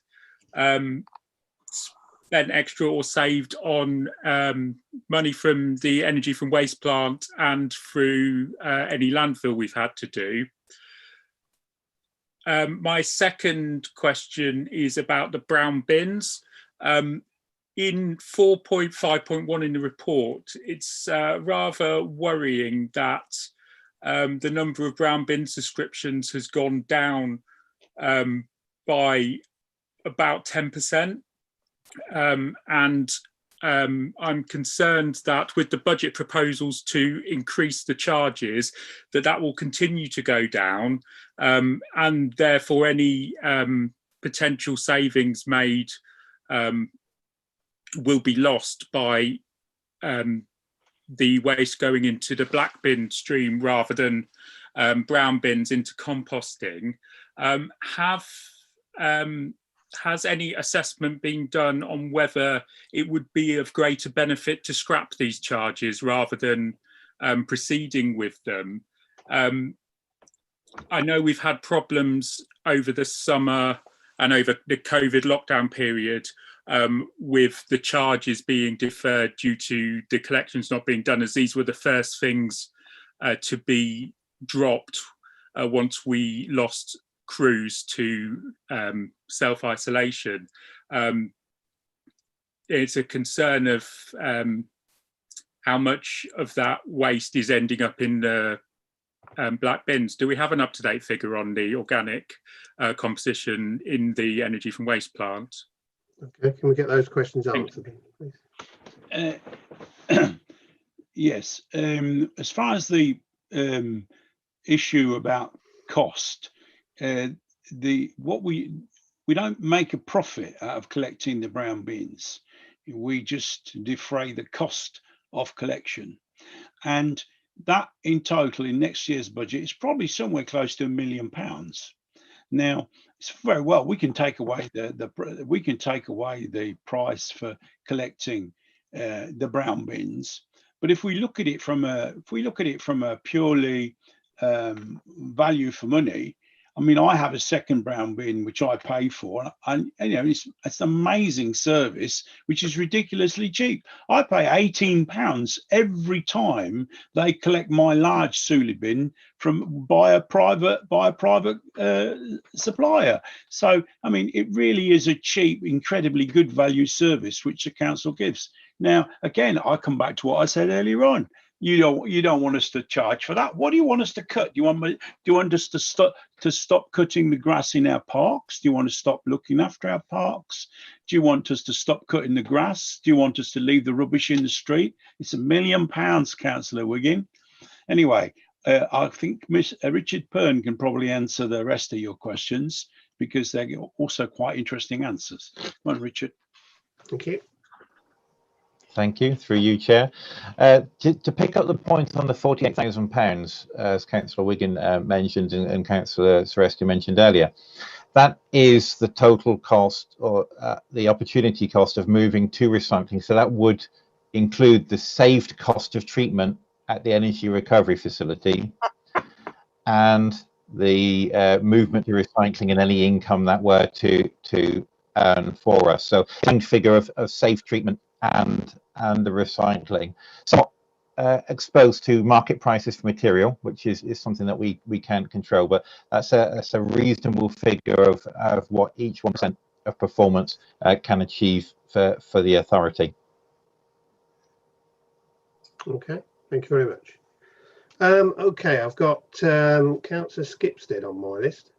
spent extra or saved on money from the energy from waste plant and through any landfill we've had to do. My second question is about the brown bins. In 4.5.1 in the report, it's rather worrying that the number of brown bin subscriptions has gone down by about 10%. And I'm concerned that with the budget proposals to increase the charges, that will continue to go down, and therefore any potential savings made will be lost by the waste going into the black bin stream rather than brown bins into composting. Has any assessment been done on whether it would be of greater benefit to scrap these charges rather than proceeding with them? I know we've had problems over the summer and over the COVID lockdown period with the charges being deferred due to the collections not being done, as these were the first things to be dropped once we lost crews to self-isolation. It's a concern of how much of that waste is ending up in the black bins. Do we have an up-to-date figure on the organic composition in the energy from waste plant? Okay, can we get those questions answered, please? Yes, as far as the issue about cost, we don't make a profit out of collecting the brown bins. We just defray the cost of collection, and that in total in next year's budget is probably somewhere close to £1 million. Now, it's very well we can take away the price for collecting the brown bins, but if we look at it from a purely value for money, I mean, I have a second brown bin which I pay for, and you know it's an amazing service which is ridiculously cheap. I pay £18 every time they collect my large Suli bin by a private supplier. So I mean, it really is a cheap, incredibly good value service which the council gives. Now, again, I come back to what I said earlier on. You don't want us to charge for that. What do you want us to cut? Do you want us to stop cutting the grass in our parks? Do you want to stop looking after our parks? Do you want us to stop cutting the grass? Do you want us to leave the rubbish in the street? It's £1 million, Councillor Wiggin. Anyway, I think Richard Pern can probably answer the rest of your questions because they're also quite interesting answers. Come on, Richard. Thank you. Thank you, through you, Chair. To pick up the point on the £48,000, as Councillor Wiggin mentioned and Councillor Saresti mentioned earlier, that is the total cost or the opportunity cost of moving to recycling. So that would include the saved cost of treatment at the energy recovery facility and the movement to recycling and any income that were to earn for us. So same figure of safe treatment and the recycling. So exposed to market prices for material, which is something that we can't control, but that's a reasonable figure of what each 1% of performance can achieve for the authority. Okay, thank you very much. Okay, I've got Councillor Skipstead on my list.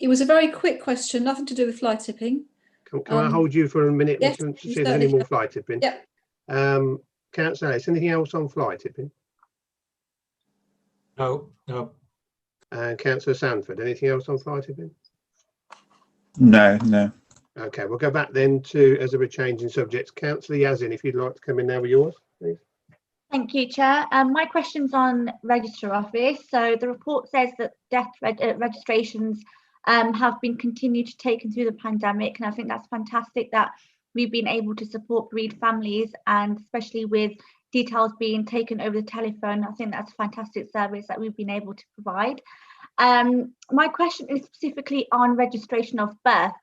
It was a very quick question, nothing to do with fly tipping. Can I hold you for a minute? Yes, to see you if there's any certainly more fly tipping? Yep. Councillor Ellis, anything else on fly tipping? No, no. And Councillor Sanford, anything else on fly tipping? No, no. Okay, we'll go back then to, as we're changing subjects, Councillor Yazin, if you'd like to come in now with yours, please. Thank you, Chair. My question's on Register Office. So the report says that death registrations have been continued to taken through the pandemic, and I think that's fantastic that we've been able to support bereaved families, and especially with details being taken over the telephone. I think that's a fantastic service that we've been able to provide. My question is specifically on registration of births.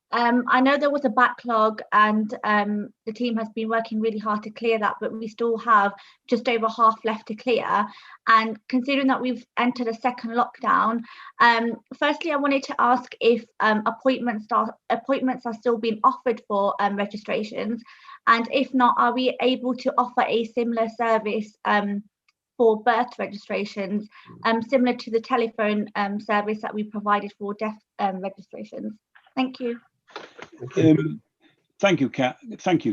I know there was a backlog, and the team has been working really hard to clear that, but we still have just over half left to clear. And considering that we've entered a second lockdown, firstly, I wanted to ask if appointments are still being offered for registrations, and if not, are we able to offer a similar service for birth registrations, similar to the telephone service that we provided for death registrations? Thank you. Thank you,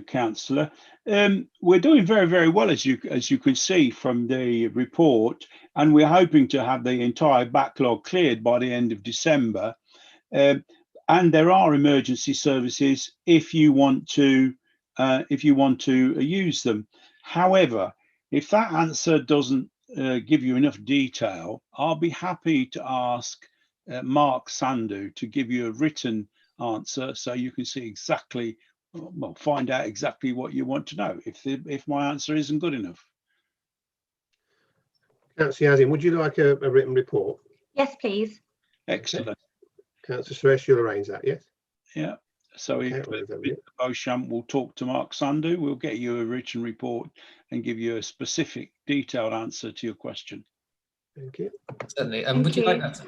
Councillor. We're doing very, very well, as you can see from the report, and we're hoping to have the entire backlog cleared by the end of December. And there are emergency services if you want to use them. However, if that answer doesn't give you enough detail, I'll be happy to ask Mark Sandu to give you a written answer, so you can see exactly, well, find out exactly what you want to know if my answer isn't good enough. Councillor Yazin, would you like a written report? Yes, please. Excellent. Okay. Councillor Suresh, you'll arrange that, yes? Yeah. So okay, if Mr. Beauchamp will talk to Mark Sandu, we'll get you a written report and give you a specific, detailed answer to your question. Thank you. Certainly. Would you like that,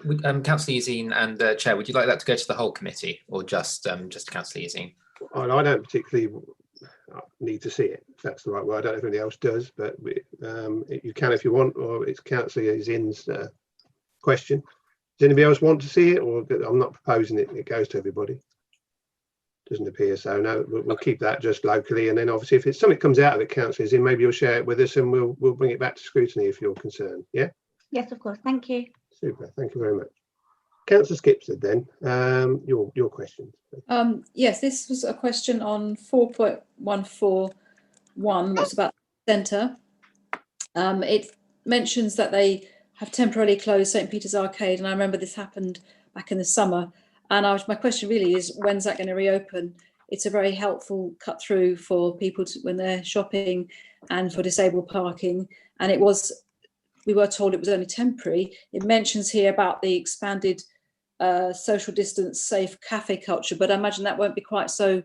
Councillor Yazin and Chair, would you like that to go to the whole committee, or just Councillor Yazin? I don't particularly need to see it, if that's the right word. I don't know if anybody else does, but you can if you want, or it's Councillor Yazin's question. Does anybody else want to see it, or I'm not proposing it goes to everybody? Doesn't appear so. No, we'll keep that just locally, and then obviously if it's something comes out of it, Councillor Yazin, maybe you'll share it with us, and we'll bring it back to scrutiny if you're concerned. Yeah. Yes, of course. Thank you. Super. Thank you very much. Councillor Skipstead, then your question. Yes, this was a question on 4.141. What's about the centre? It mentions that they have temporarily closed St Peter's Arcade, and I remember this happened back in the summer. And my question really is, when's that going to reopen? It's a very helpful cut through for people when they're shopping and for disabled parking. And we were told it was only temporary. It mentions here about the expanded social distance safe cafe culture, but I imagine that won't be quite so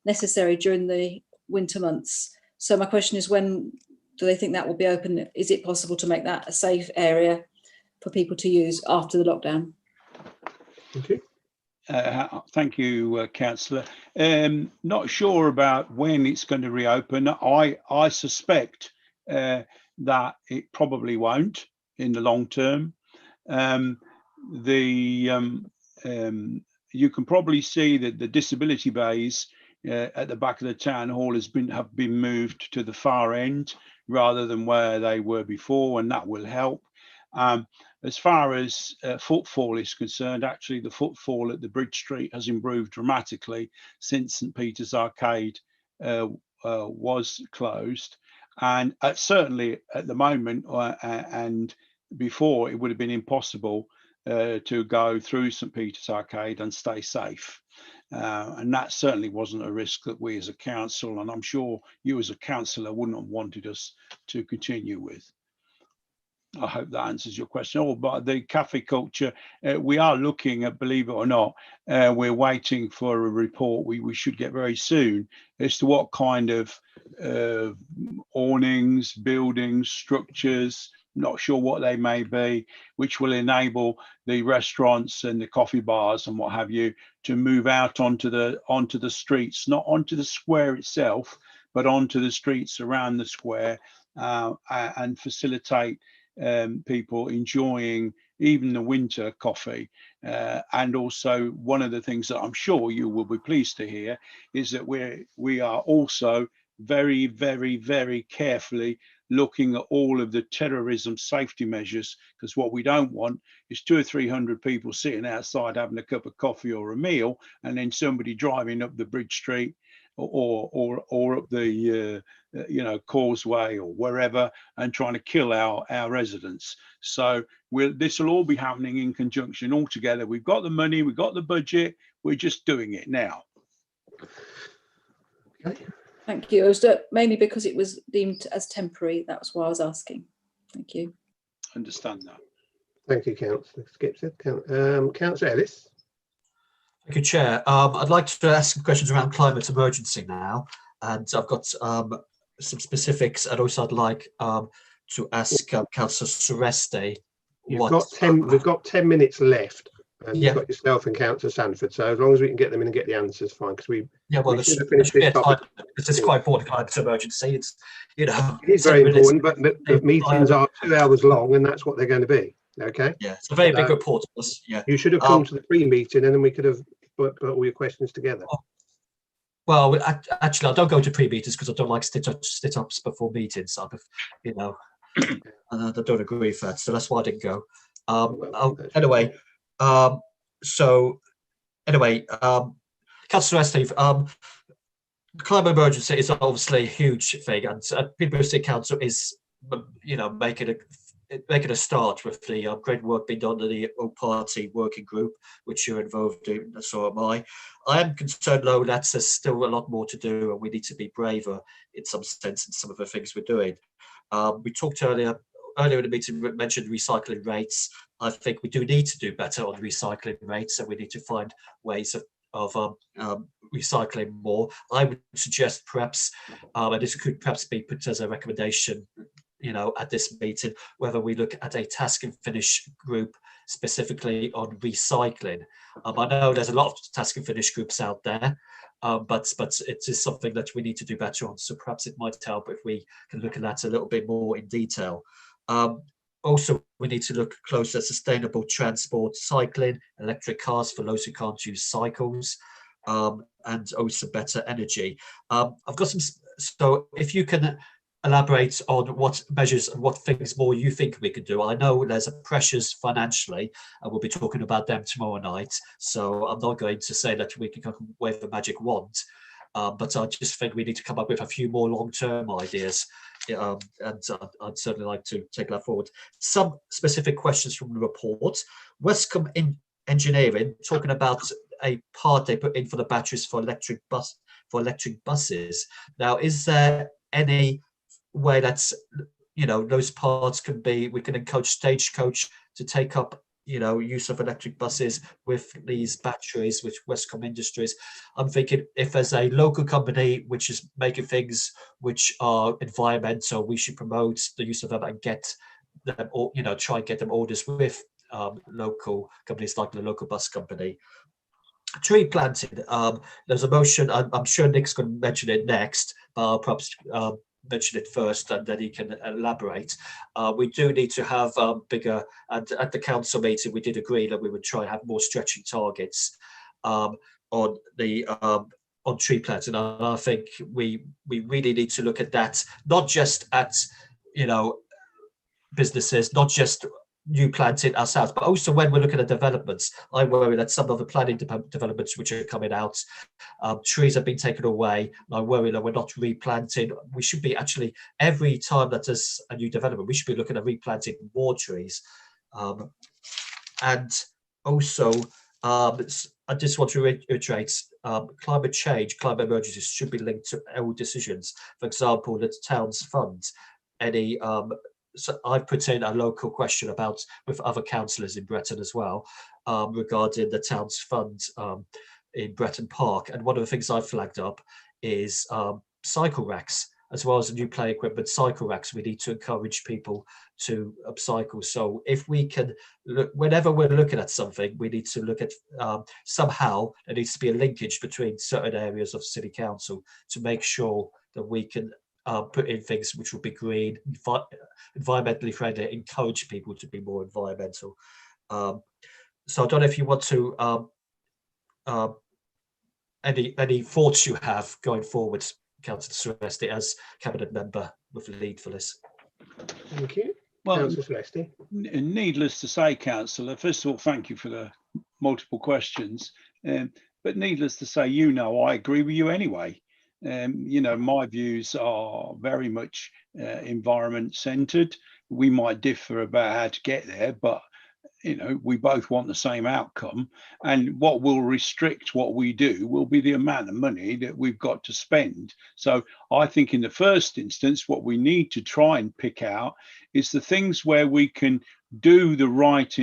necessary during the winter months. So my question is, when do they think that will be open? Is it possible to make that a safe area for people to use after the lockdown? Thank you. Thank you, Councillor. Not sure about when it's going to reopen. I suspect that it probably won't in the long term. You can probably see that the disability bays at the back of the town hall have been moved to the far end rather than where they were before, and that will help. As far as footfall is concerned, actually the footfall at the Bridge Street has improved dramatically since St Peter's Arcade was closed. And certainly at the moment and before, it would have been impossible to go through St Peter's Arcade and stay safe. And that certainly wasn't a risk that we as a council, and I'm sure you as a councillor, wouldn't have wanted us to continue with. I hope that answers your question. Oh, but the cafe culture, we are looking at, believe it or not, we're waiting for a report we should get very soon as to what kind of awnings, buildings, structures, not sure what they may be, which will enable the restaurants and the coffee bars and what have you to move out onto the streets, not onto the square itself, but onto the streets around the square, and facilitate people enjoying even the winter coffee. And also, one of the things that I'm sure you will be pleased to hear is that we are also very, very, very carefully looking at all of the terrorism safety measures, because what we don't want is 200 or 300 people sitting outside having a cup of coffee or a meal, and then somebody driving up the Bridge Street or up the Causeway or wherever and trying to kill our residents. So this will all be happening in conjunction all together. We've got the money, we've got the budget, we're just doing it now. Okay. Thank you. It was mainly because it was deemed as temporary. That's why I was asking. Thank you. Understand that. Thank you, Councillor Skipson. Councillor Ellis. Thank you, Chair. I'd like to ask some questions around climate emergency now, and I've got some specifics, and also I'd like to ask Councillor Sureste. We've got 10 minutes left, and Yeah. you've got yourself and Councillor Sanford. So as long as we can get them in and get the answers, fine. Because we should have finished this topic. It's quite important, climate emergency. It's it is very important, but the meetings are 2 hours long, and that's what they're going to be. Okay. Yeah, it's a very big report. Yeah. You should have come to the pre-meeting, and then we could have put all your questions together. Well, actually, I don't go to pre-meetings because I don't like sit-ups before meetings. And I don't agree with that, so that's why I didn't go. Anyway, Councillor Steve, the climate emergency is obviously a huge thing, and Peterborough City Council is, making a start with the great work being done in the all-party working group, which you're involved in, so am I. I am concerned, though, that there's still a lot more to do, and we need to be braver in some sense in some of the things we're doing. We talked earlier in the meeting, we mentioned recycling rates. I think we do need to do better on recycling rates, and we need to find ways of recycling more. I would suggest perhaps, and this could perhaps be put as a recommendation, at this meeting, whether we look at a task and finish group specifically on recycling. I know there's a lot of task and finish groups out there, but it is something that we need to do better on. So perhaps it might help if we can look at that a little bit more in detail. Also, we need to look closer at sustainable transport, cycling, electric cars for those who can't use cycles, and also better energy. I've got some, so if you can elaborate on what measures and what things more you think we could do. I know there's a pressures financially, and we'll be talking about them tomorrow night. So I'm not going to say that we can wave a magic wand, but I just think we need to come up with a few more long-term ideas, and I'd certainly like to take that forward. Some specific questions from the report. Westcombe Engineering talking about a part they put in for the batteries for electric buses. Now, is there any way that's those parts can be, we can encourage Stagecoach to take up use of electric buses with these batteries, with Westcombe Industries? I'm thinking if there's a local company which is making things which are environmental, we should promote the use of them and get them, or try and get them orders with local companies like the local bus company. Tree planting, there's a motion, I'm sure Nick's going to mention it next, but I'll perhaps mention it first and then he can elaborate. We do need to have bigger, and at the council meeting we did agree that we would try and have more stretching targets on tree planting, and I think we really need to look at that, not just at businesses, not just new planting ourselves, but also when we're looking at developments. I worry that some of the planning developments which are coming out, trees have been taken away. I worry that we're not replanting. We should be actually, every time that there's a new development, we should be looking at replanting more trees. And also, I just want to reiterate, climate change, climate emergencies should be linked to all decisions. For example, the town's funds, any so I've put in a local question about with other councillors in Bretton as well, regarding the town's fund in Bretton Park. And one of the things I've flagged up is cycle racks. as well as the new play equipment cycle racks, we need to encourage people to upcycle. So if we can look, whenever we're looking at something, we need to look at somehow there needs to be a linkage between certain areas of City Council to make sure that we can put in things which will be green, environmentally friendly, encourage people to be more environmental. So I don't know if you want to any thoughts you have going forward, Councillor Celesti, as cabinet member with the lead for this. Thank you. Well, Councillor Celesti. Needless to say, Councillor, first of all, thank you for the multiple questions. But needless to say, I agree with you anyway. My views are very much environment centred. We might differ about how to get there, but we both want the same outcome, and what will restrict what we do will be the amount of money that we've got to spend. So I think in the first instance, what we need to try and pick out is the things where we can do the right,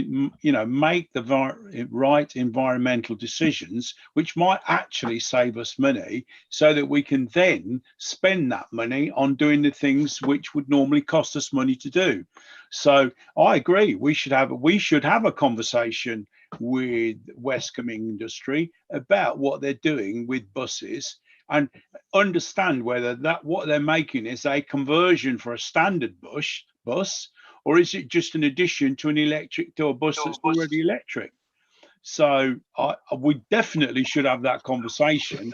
make the right environmental decisions, which might actually save us money, so that we can then spend that money on doing the things which would normally cost us money to do. So I agree, we should have a conversation with Westcombe Industry about what they're doing with buses, and understand whether what they're making is a conversion for a standard bus, or is it just an addition to a bus that's already electric? So we definitely should have that conversation,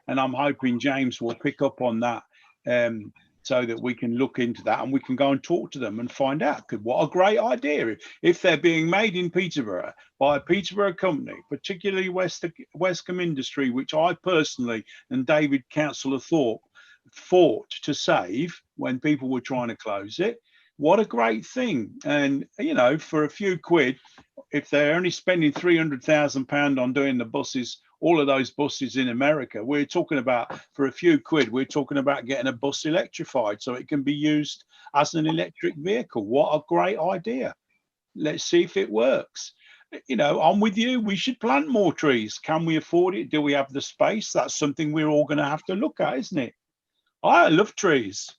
and I'm hoping James will pick up on that, so that we can look into that and we can go and talk to them and find out. What a great idea if they're being made in Peterborough by a Peterborough company, particularly Westcombe Industry, which I personally and David Councillor fought to save when people were trying to close it. What a great thing. And, for a few quid, if they're only spending £300,000 on doing the buses, all of those buses in America, we're talking about, for a few quid, we're talking about getting a bus electrified so it can be used as an electric vehicle. What a great idea. Let's see if it works. I'm with you. We should plant more trees. Can we afford it? Do we have the space? That's something we're all going to have to look at, isn't it? I love trees.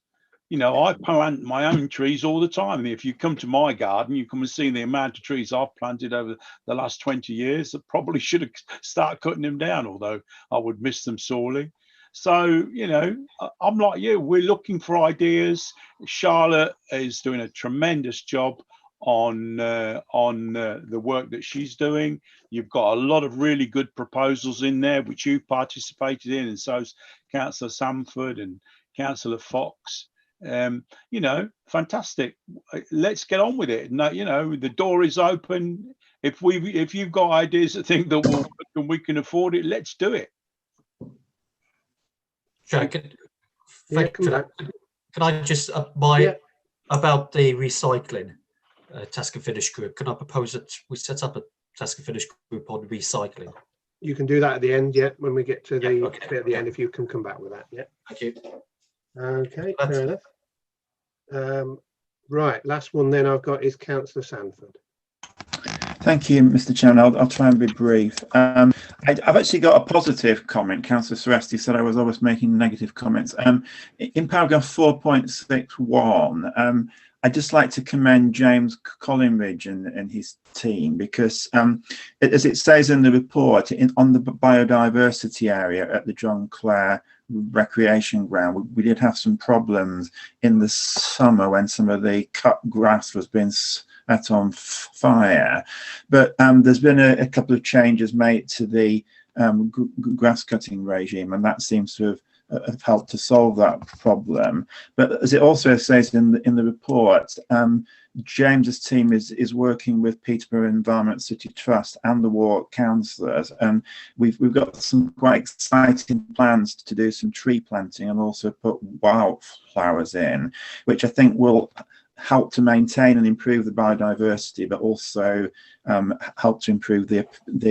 I plant my own trees all the time. If you come to my garden, you come and see the amount of trees I've planted over the last 20 years. I probably should have started cutting them down, although I would miss them sorely. So, I'm like you. We're looking for ideas. Charlotte is doing a tremendous job on the work that she's doing. You've got a lot of really good proposals in there, which you've participated in, and so's Councillor Sanford and Councillor Fox. Fantastic. Let's get on with it. No, the door is open. If you've got ideas that think that will work and we can afford it, let's do it. Can I just about the recycling task and finish group? Can I propose that we set up a task and finish group on recycling? You can do that at the end, when we get to the bit at the end. If you can come back with that, Thank you. Okay, fair enough. Right, last one then I've got is Councillor Sanford. Thank you, Mr. Chairman. I'll try and be brief. I've actually got a positive comment. Councillor Celesti said I was always making negative comments. In paragraph 4.61, I'd just like to commend James Collingridge and his team, because as it says in the report, on the biodiversity area at the John Clare recreation ground, we did have some problems in the summer when some of the cut grass was being set on fire. But there's been a couple of changes made to the grass cutting regime, and that seems to have helped to solve that problem. But as it also says in the report, James's team is working with Peterborough Environment City Trust and the Ward councillors, and we've got some quite exciting plans to do some tree planting and also put wildflowers in, which I think will help to maintain and improve the biodiversity, but also help to improve the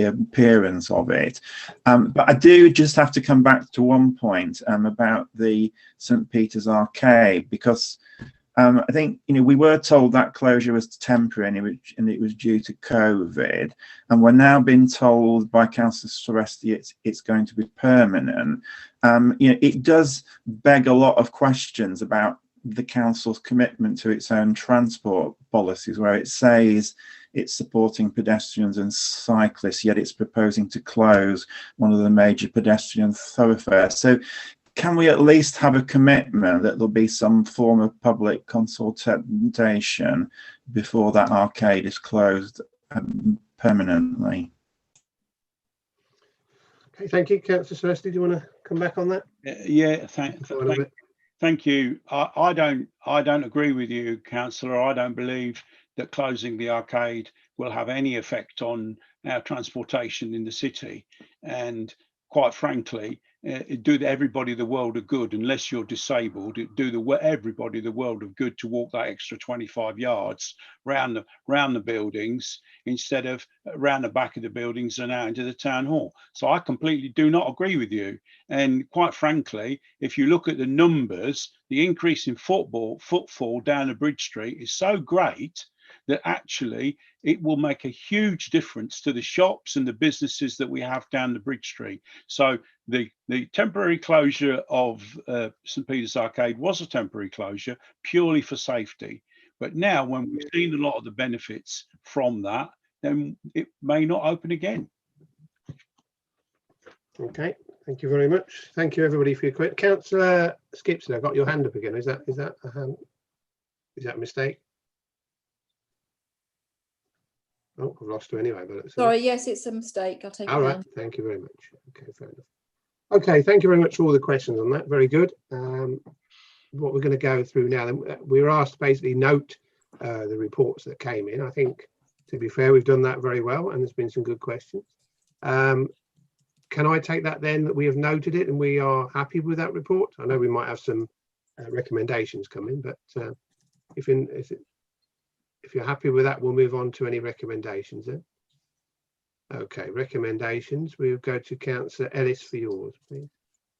appearance of it. But I do just have to come back to one point about the St. Peter's Arcade, because I think, we were told that closure was temporary and it was due to COVID, and we're now being told by Councillor Sanford it's going to be permanent. It does beg a lot of questions about the council's commitment to its own transport policies, where it says it's supporting pedestrians and cyclists, yet it's proposing to close one of the major pedestrian thoroughfares. So can we at least have a commitment that there'll be some form of public consultation before that arcade is closed permanently? Okay, thank you. Councillor Sanford, do you want to come back on that? Yeah, thank you. I don't agree with you, Councillor. I don't believe that closing the arcade will have any effect on our transportation in the city. And quite frankly, it do everybody the world of good. Unless you're disabled, it do everybody the world of good to walk that extra 25 yards round the buildings instead of round the back of the buildings and out into the town hall. So I completely do not agree with you. And quite frankly, if you look at the numbers, the increase in footfall down the Bridge Street is so great that actually it will make a huge difference to the shops and the businesses that we have down the Bridge Street. So the temporary closure of St Peter's Arcade was a temporary closure purely for safety. But now when we've seen a lot of the benefits from that, then it may not open again. Okay, thank you very much. Thank you everybody for your question. Councillor Skipson, I've got your hand up again. Is that a mistake? Oh, I've lost her anyway. But sorry, yes, it's a mistake. I'll take it. All right, thank you very much. Okay, fair enough. Okay, thank you very much for all the questions on that. Very good. What we're going to go through now, then, we were asked to basically note the reports that came in. I think, to be fair, we've done that very well, and there's been some good questions. Can I take that then that we have noted it and we are happy with that report? I know we might have some recommendations coming, but if you're happy with that, we'll move on to any recommendations then. Okay, recommendations. We'll go to Councillor Ellis for yours, please.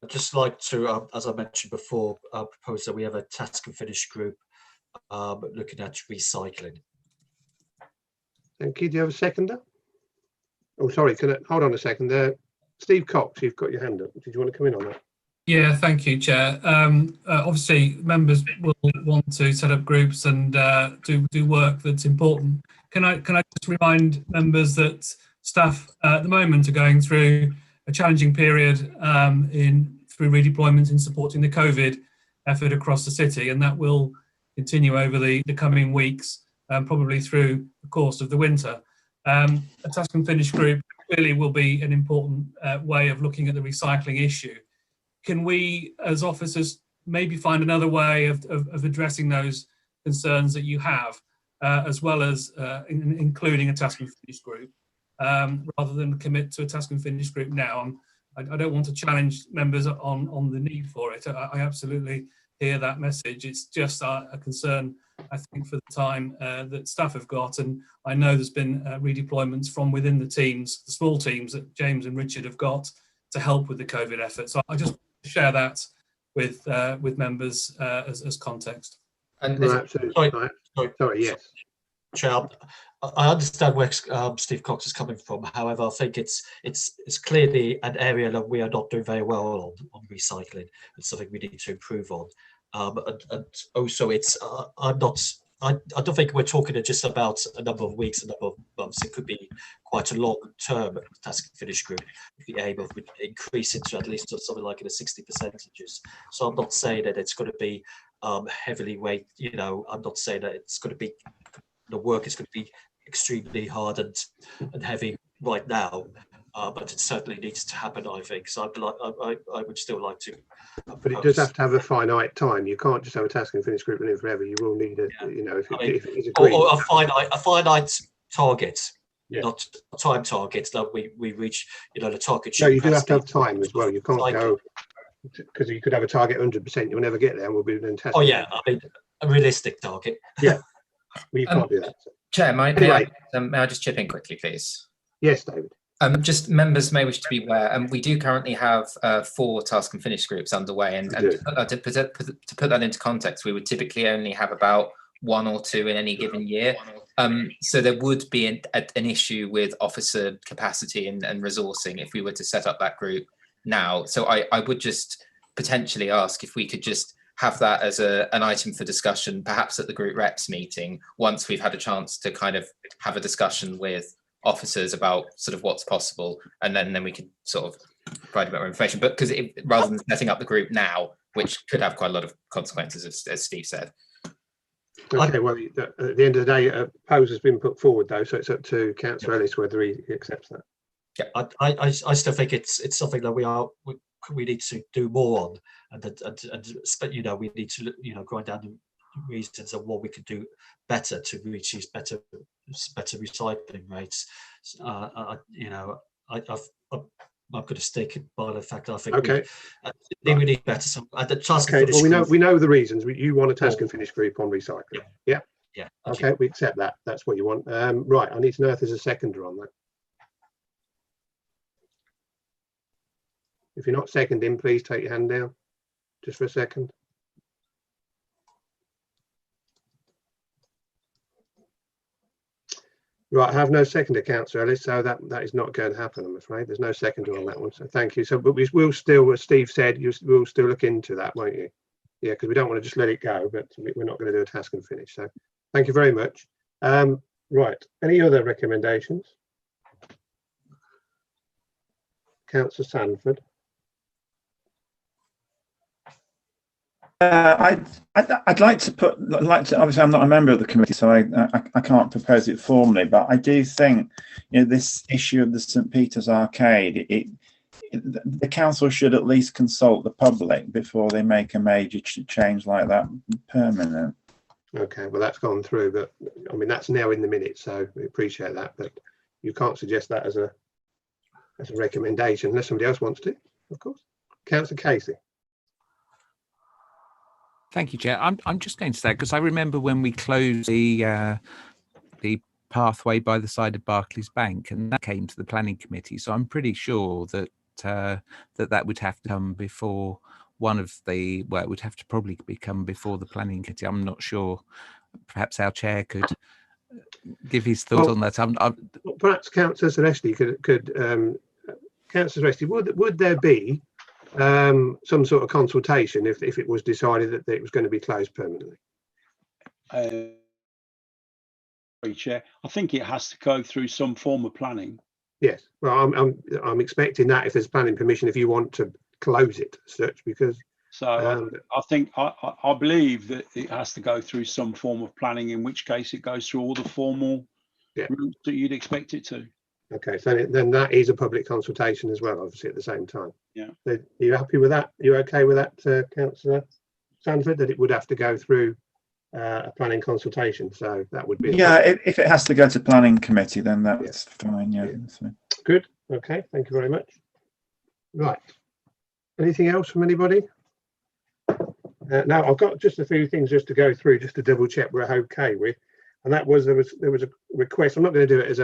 I'd just like to, as I mentioned before, propose that we have a task and finish group looking at recycling. Thank you. Do you have a seconder? Oh, sorry. Hold on a second. Steve Cox, you've got your hand up. Did you want to come in on that? Yeah, thank you, Chair. Obviously, members will want to set up groups and do work that's important. Can I just remind members that staff at the moment are going through a challenging period through redeployment in supporting the COVID effort across the city, and that will continue over the coming weeks, probably through the course of the winter. A task and finish group clearly will be an important way of looking at the recycling issue. Can we, as officers, maybe find another way of addressing those concerns that you have, as well as including a task and finish group, rather than commit to a task and finish group now? I don't want to challenge members on the need for it. I absolutely hear that message. It's just a concern, I think, for the time that staff have got, and I know there's been redeployments from within the teams, the small teams that James and Richard have got to help with the COVID effort. So I just share that with members as context. And no, absolutely. Sorry, yes. Chair, I understand where Steve Cox is coming from. However, I think it's clearly an area that we are not doing very well on recycling. It's something we need to improve on. And also, I don't think we're talking just about a number of weeks, a number of months. It could be quite a long-term task and finish group with the aim of increasing to at least something like in the 60%. So I'm not saying that it's going to be heavily weight. I'm not saying that it's going to be the work is going to be extremely hard and heavy right now. But it certainly needs to happen, I think. So I would still like to. But it does have to have a finite time. You can't just have a task and finish group running forever. You will need if it's agreed. Or a finite target, not a time target that we reach. The target. No, you do have to have time as well. You can't go because you could have a target 100%. You'll never get there. And we'll be doing testing. Oh yeah, I mean a realistic target. Yeah, well, you can't do that. Chair, may I just chip in quickly, please? Yes, David. Just members may wish to be aware, and we do currently have 4 task and finish groups underway, and to put that into context, we would typically only have about 1 or 2 in any given year. So there would be an issue with officer capacity and resourcing if we were to set up that group now. So I would just potentially ask if we could just have that as an item for discussion, perhaps at the group reps meeting, once we've had a chance to kind of have a discussion with officers about sort of what's possible, and then we could sort of provide a bit more information. But because rather than setting up the group now, which could have quite a lot of consequences, as Steve said. Okay, well, at the end of the day, a proposal has been put forward, though, so it's up to Councillor Ellis whether he accepts that. Yeah, I still think it's something that we need to do more on, and you know, we need to, you know, grind down the reasons of what we could do better to reach these better recycling rates. You know, I'm going to stick by the fact that I think we need better. So the task and finish well, we know the reasons. You want a task and finish group on recycling. Yeah. Okay, we accept that. That's what you want. Right, I need to know if there's a seconder on that. If you're not seconding, please take your hand down just for a second. Right, I have no seconder, Councillor Ellis, so that is not going to happen, I'm afraid. There's no seconder on that one, so thank you. So, but we will still, as Steve said, we'll still look into that, won't you? Yeah, because we don't want to just let it go, but we're not going to do a task and finish. So, thank you very much. Right, any other recommendations? Councillor Sanford. I'd like to obviously I'm not a member of the committee, so I can't propose it formally, but I do think, you know, this issue of the St Peter's Arcade, the council should at least consult the public before they make a major change like that permanent. Okay, well, that's gone through, but I mean, that's now in the minutes, so we appreciate that, but you can't suggest that as a recommendation unless somebody else wants to, of course. Councillor Casey. Thank you, Chair. I'm just going to say, because I remember when we closed the pathway by the side of Barclays Bank, and that came to the planning committee. So I'm pretty sure that that would have to come before one of the, well, it would have to probably become before the planning committee. I'm not sure. Perhaps our chair could give his thoughts on that. Perhaps Councillor Celesti could Councillor Celesti, would there be some sort of consultation if it was decided that it was going to be closed permanently? Chair, I think it has to go through some form of planning. Yes, well, I'm expecting that if there's planning permission, if you want to close it as such, because so I believe that it has to go through some form of planning, in which case it goes through all the formal routes that you'd expect it to. Okay, so then that is a public consultation as well, obviously, at the same time. Yeah. So are you happy with that? Are you okay with that, Councillor Sanford, that it would have to go through a planning consultation? So that would be... Yeah, if it has to go to planning committee, then that's fine, yeah. Good, okay, thank you very much. Right, anything else from anybody? Now, I've got just a few things just to go through, just to double check we're okay with. And that was, there was a request, I'm not going to do it as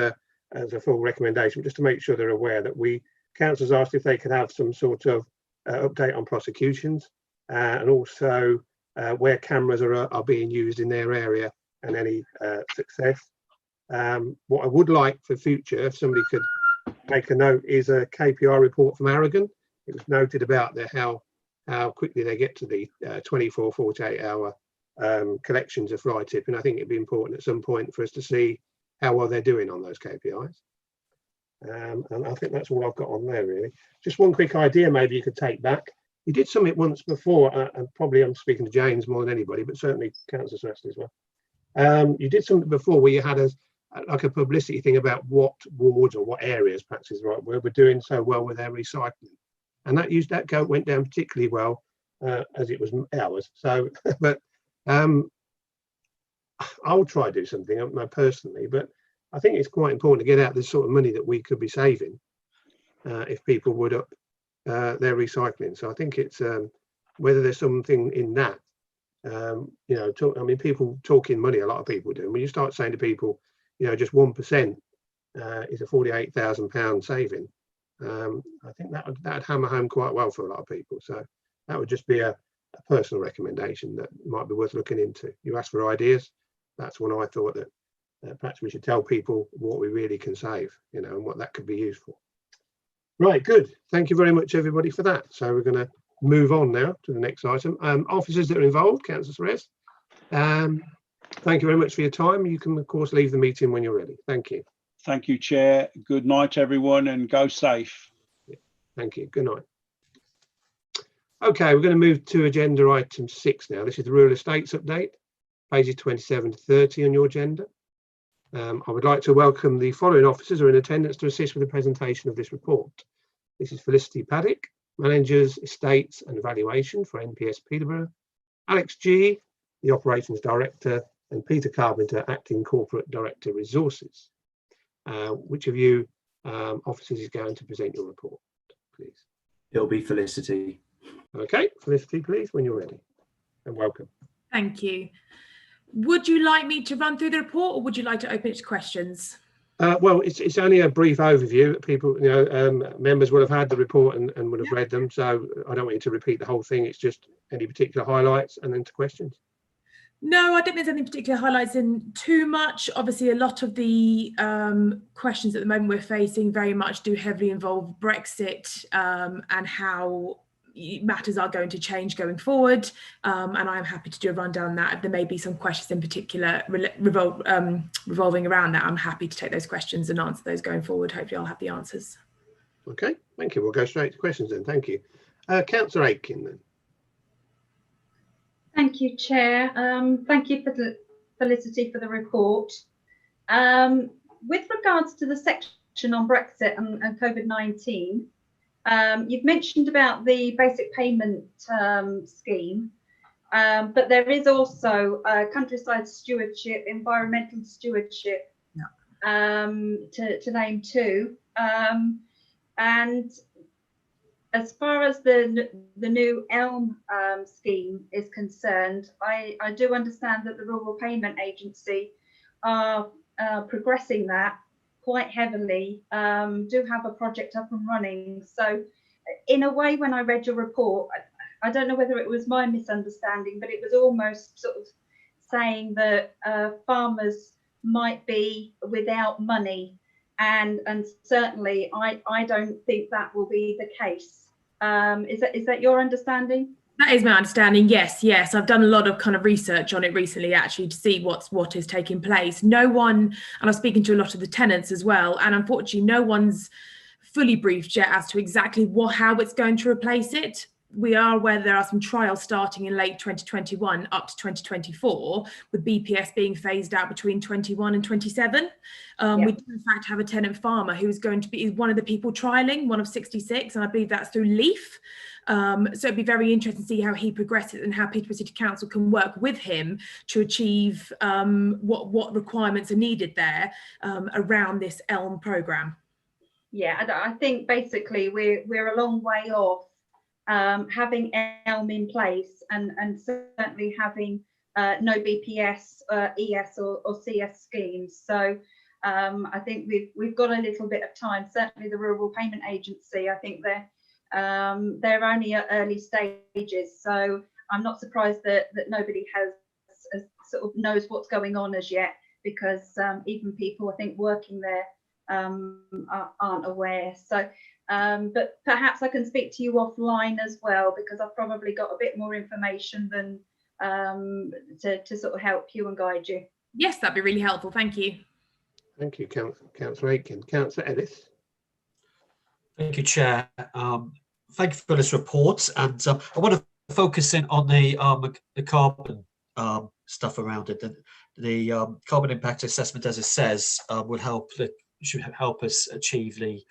a full recommendation, just to make sure they're aware that councillors asked if they could have some sort of update on prosecutions and also where cameras are being used in their area and any success. What I would like for future, if somebody could make a note, is a KPI report from Aragon. It was noted about how quickly they get to the 24, 48 hour collections of fly tipping. I think it'd be important at some point for us to see how well they're doing on those KPIs. And I think that's all I've got on there, really. Just one quick idea maybe you could take back. You did something once before, and probably I'm speaking to James more than anybody, but certainly Councillor Celesti as well. You did something before where you had like a publicity thing about what wards or what areas, perhaps is right, where we're doing so well with their recycling. And that went down particularly well, as it was ours. So, but I'll try to do something personally, but I think it's quite important to get out this sort of money that we could be saving if people would up their recycling. So I think it's whether there's something in that, you know, I mean, people talking money, a lot of people do. And when you start saying to people, you know, just 1% is a £48,000 saving. I think that'd hammer home quite well for a lot of people. So that would just be a personal recommendation that might be worth looking into. You asked for ideas. That's one I thought that perhaps we should tell people what we really can save, you know, and what that could be used for. Right, good. Thank you very much, everybody, for that. So we're going to move on now to the next item. Officers that are involved, Councillor Sanford. Thank you very much for your time. You can, of course, leave the meeting when you're ready. Thank you. Thank you, Chair. Good night, everyone, and go safe. Thank you. Good night. Okay, we're going to move to agenda item 6 now. This is the rural estates update, pages 27 to 30 on your agenda. I would like to welcome the following officers who are in attendance to assist with the presentation of this report. This is Felicity Paddock, Managers, Estates and Evaluation for NPS Peterborough, Alex G, the Operations Director, and Peter Carpenter, Acting Corporate Director, Resources. Which of you officers is going to present your report, please? It'll be Felicity. Okay, Felicity, please, when you're ready, and welcome. Thank you. Would you like me to run through the report, or would you like to open it to questions? Well, it's only a brief overview. People, you know, members will have had the report and would have read them, so I don't want you to repeat the whole thing. It's just any particular highlights and then to questions. No, I don't think there's any particular highlights in too much. Obviously, a lot of the questions at the moment we're facing very much do heavily involve Brexit and how matters are going to change going forward. And I'm happy to do a rundown on that. If there may be some questions in particular revolving around that, I'm happy to take those questions and answer those going forward. Hopefully I'll have the answers. Okay, thank you. We'll go straight to questions then. Thank you. Councillor Aitken then. Thank you, Chair. Thank you, Felicity, for the report. With regards to the section on Brexit and COVID-19, you've mentioned about the basic payment scheme, but there is also countryside stewardship, environmental stewardship, to name two. And as far as the new ELM scheme is concerned, I do understand that the Rural Payment Agency are progressing that quite heavily, do have a project up and running. So in a way, when I read your report, I don't know whether it was my misunderstanding, but it was almost sort of saying that farmers might be without money. And certainly I don't think that will be the case. Is that your understanding? That is my understanding. Yes. I've done a lot of kind of research on it recently, actually, to see what is taking place. No one, and I'm speaking to a lot of the tenants as well, and unfortunately no one's fully briefed yet as to exactly how it's going to replace it. We are aware there are some trials starting in late 2021 up to 2024, with BPS being phased out between 21 and 27. We do in fact have a tenant farmer who's going to be one of the people trialling, one of 66, and I believe that's through LEAF. So it'd be very interesting to see how he progresses and how Peterborough City Council can work with him to achieve what requirements are needed there around this ELM programme. Yeah, I think basically we're a long way off having ELM in place and certainly having no BPS, ES or CS schemes. So I think we've got a little bit of time. Certainly the Rural Payment Agency, I think they're only at early stages. So I'm not surprised that nobody has sort of knows what's going on as yet, because even people I think working there aren't aware. So but perhaps I can speak to you offline as well, because I've probably got a bit more information than to sort of help you and guide you. Yes, that'd be really helpful. Thank you. Thank you, Councillor Aitken. Councillor Ellis. Thank you, Chair. Thank you for this report, and I want to focus in on the carbon stuff around it. The carbon impact assessment, as it says, should help us achieve the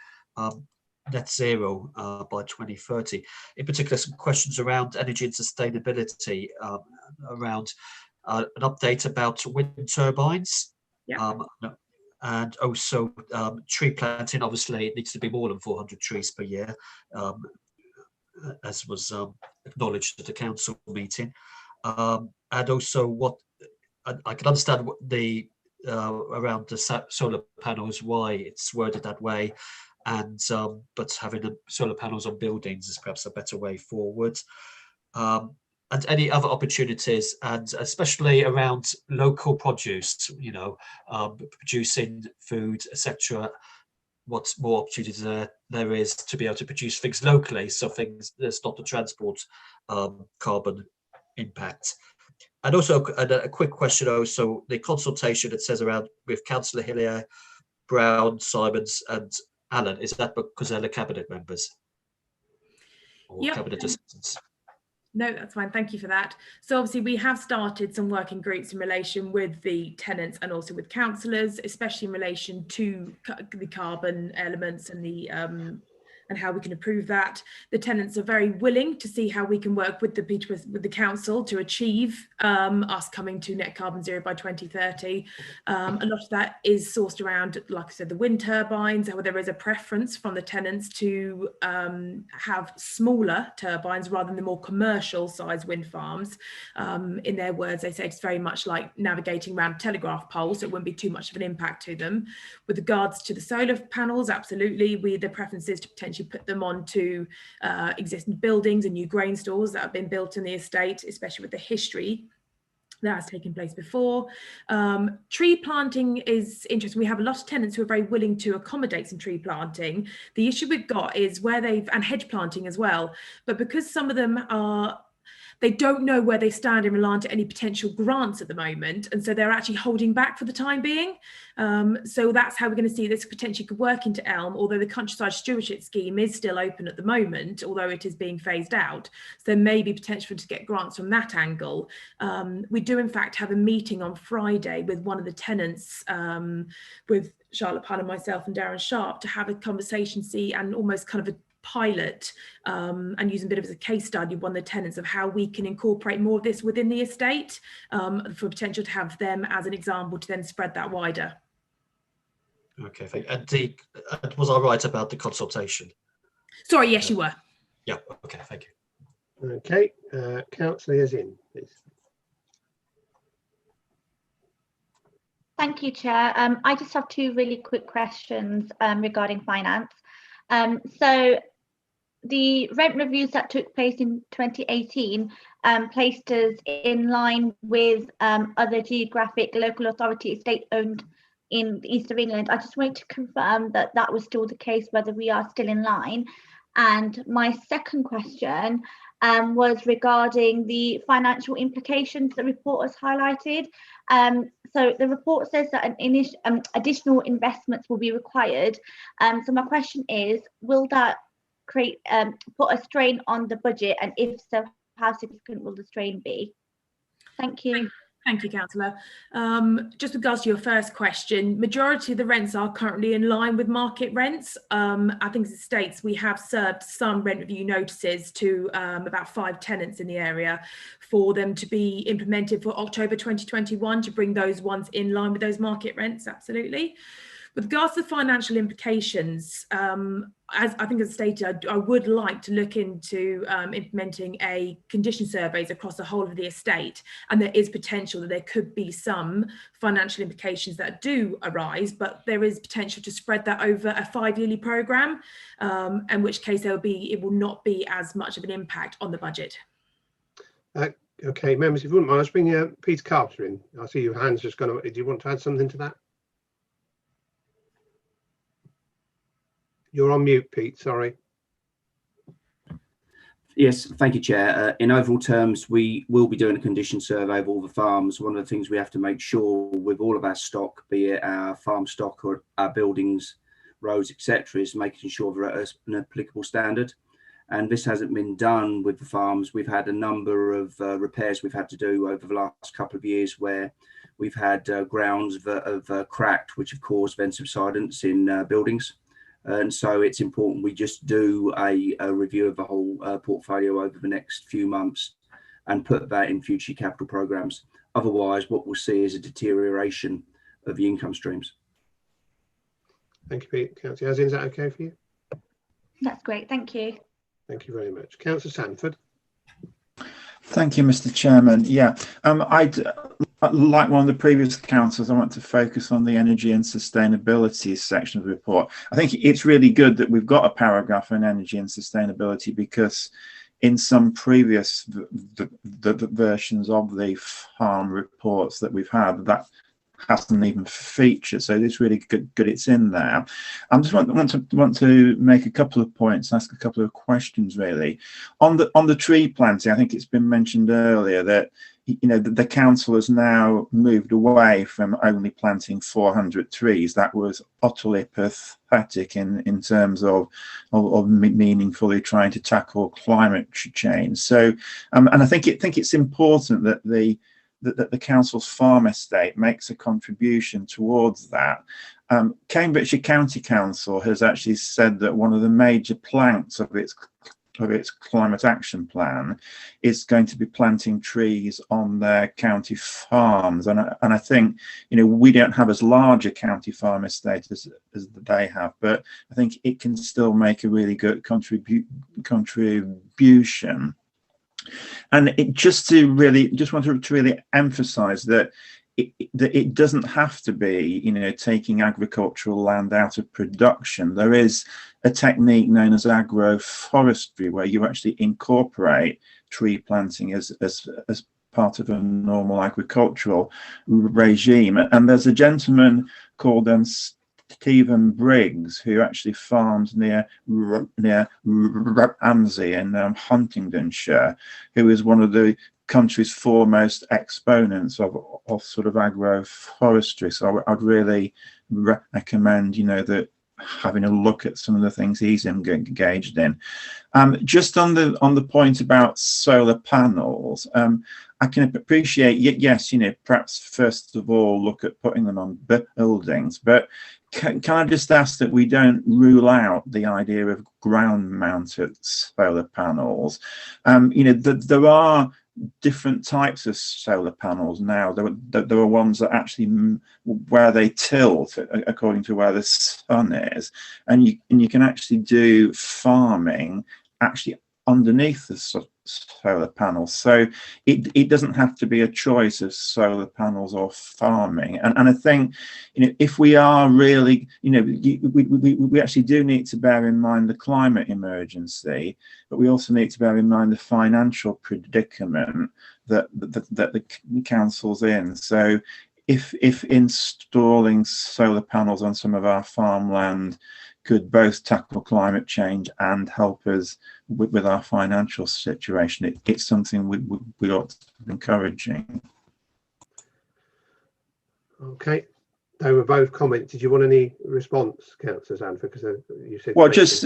net zero by 2030. In particular, some questions around energy and sustainability, around an update about wind turbines. And also tree planting. Obviously, it needs to be more than 400 trees per year, as was acknowledged at the council meeting. And also, what I can understand, what the around the solar panels, why it's worded that way, and but having the solar panels on buildings is perhaps a better way forward. And any other opportunities, and especially around local produce, you know, producing food, etc. What more opportunities there is to be able to produce things locally, so things there's not the transport carbon impact. And also a quick question also, the consultation it says around with Councillor Hillier, Brown, Simons and Allen, is that because they're the cabinet members or Yep. cabinet assistants? No, that's fine. Thank you for that. So obviously we have started some working groups in relation with the tenants and also with councillors, especially in relation to the carbon elements and the and how we can improve that. The tenants are very willing to see how we can work with the council to achieve us coming to net carbon zero by 2030. A lot of that is sourced around, like I said, the wind turbines. However, there is a preference from the tenants to have smaller turbines rather than the more commercial size wind farms. In their words, they say it's very much like navigating around telegraph poles, so it wouldn't be too much of an impact to them. With regards to the solar panels, absolutely, the preference is to potentially put them onto existing buildings and new grain stores that have been built in the estate, especially with the history that has taken place before. Tree planting is interesting. We have a lot of tenants who are very willing to accommodate some tree planting. The issue we've got is and hedge planting as well, but because some of them they don't know where they stand in relation to any potential grants at the moment, and so they're actually holding back for the time being. So that's how we're going to see this potentially could work into Elm, although the Countryside Stewardship Scheme is still open at the moment, although it is being phased out. So there may be potential to get grants from that angle. We do in fact have a meeting on Friday with one of the tenants, with Charlotte Pan and myself and Darren Sharp, to have a conversation, see, and almost kind of a pilot and using a bit of as a case study, one of the tenants, of how we can incorporate more of this within the estate for potential to have them as an example to then spread that wider. Okay, thank you. And was I right about the consultation? Sorry, yes, you were. Yeah, okay, thank you. Okay, Councillor Yazin, please. Thank you, Chair. I just have two really quick questions regarding finance. So the rent reviews that took place in 2018 placed us in line with other geographic local authority estate owned in the east of England. I just wanted to confirm that that was still the case, whether we are still in line. And my second question was regarding the financial implications the report has highlighted. So the report says that additional investments will be required. So my question is, will that put a strain on the budget, and if so, how significant will the strain be? Thank you. Thank you, Councillor. Just with regards to your first question, majority of the rents are currently in line with market rents. I think as it states, we have served some rent review notices to about 5 tenants in the area for them to be implemented for October 2021 to bring those ones in line with those market rents, absolutely. With regards to the financial implications, as I think as stated, I would like to look into implementing a condition surveys across the whole of the estate, and there is potential that there could be some financial implications that do arise, but there is potential to spread that over a 5-yearly programme, in which case it will not be as much of an impact on the budget. Okay, members, if you wouldn't mind, I'll bring Peter Carpenter in. I see your hand's just gone up. Do you want to add something to that? You're on mute, Pete, sorry. Yes, thank you, Chair. In overall terms, we will be doing a condition survey of all the farms. One of the things we have to make sure with all of our stock, be it our farm stock or our buildings, roads, etc., is making sure they're at an applicable standard. And this hasn't been done with the farms. We've had a number of repairs we've had to do over the last couple of years where we've had grounds that have cracked, which have caused vent subsidence in buildings. And so it's important we just do a review of the whole portfolio over the next few months and put that in future capital programs. Otherwise, what we'll see is a deterioration of the income streams. Thank you, Pete. Councillor Yazin, is that okay for you? That's great, thank you. Thank you very much. Councillor Sanford. Thank you, Mr. Chairman. Yeah, I'd like one of the previous councillors, I want to focus on the energy and sustainability section of the report. I think it's really good that we've got a paragraph on energy and sustainability, because in some previous the versions of the farm reports that we've had, that hasn't even featured. So it's really good it's in there. I just want to make a couple of points, ask a couple of questions really. On the tree planting, I think it's been mentioned earlier that the council has now moved away from only planting 400 trees. That was utterly pathetic in terms of meaningfully trying to tackle climate change. So, and I think it's important that the council's farm estate makes a contribution towards that. Cambridgeshire County Council has actually said that one of the major planks of its climate action plan is going to be planting trees on their county farms, and I think we don't have as large a county farm estate as they have, but I think it can still make a really good contribution. And it just wanted to really emphasize that it doesn't have to be, taking agricultural land out of production. There is a technique known as agroforestry, where you actually incorporate tree planting as part of a normal agricultural regime. And there's a gentleman called Stephen Briggs, who actually farms near Ramsey in Huntingdonshire, who is one of the country's foremost exponents of sort of agroforestry. So I'd really recommend, that having a look at some of the things he's engaged in. Just on the point about solar panels, I can appreciate, yes, perhaps first of all look at putting them on buildings, but can I just ask that we don't rule out the idea of ground-mounted solar panels? There are different types of solar panels now. There are ones that actually where they tilt according to where the sun is, and you can actually do farming actually underneath the solar panels. So it doesn't have to be a choice of solar panels or farming. And I think if we are really, we actually do need to bear in mind the climate emergency, but we also need to bear in mind the financial predicament that the council's in. So if installing solar panels on some of our farmland could both tackle climate change and help us with our financial situation, it's something we ought to be encouraging. Okay, they were both comments. Did you want any response, Councillor Sanford? Because you said. Well, just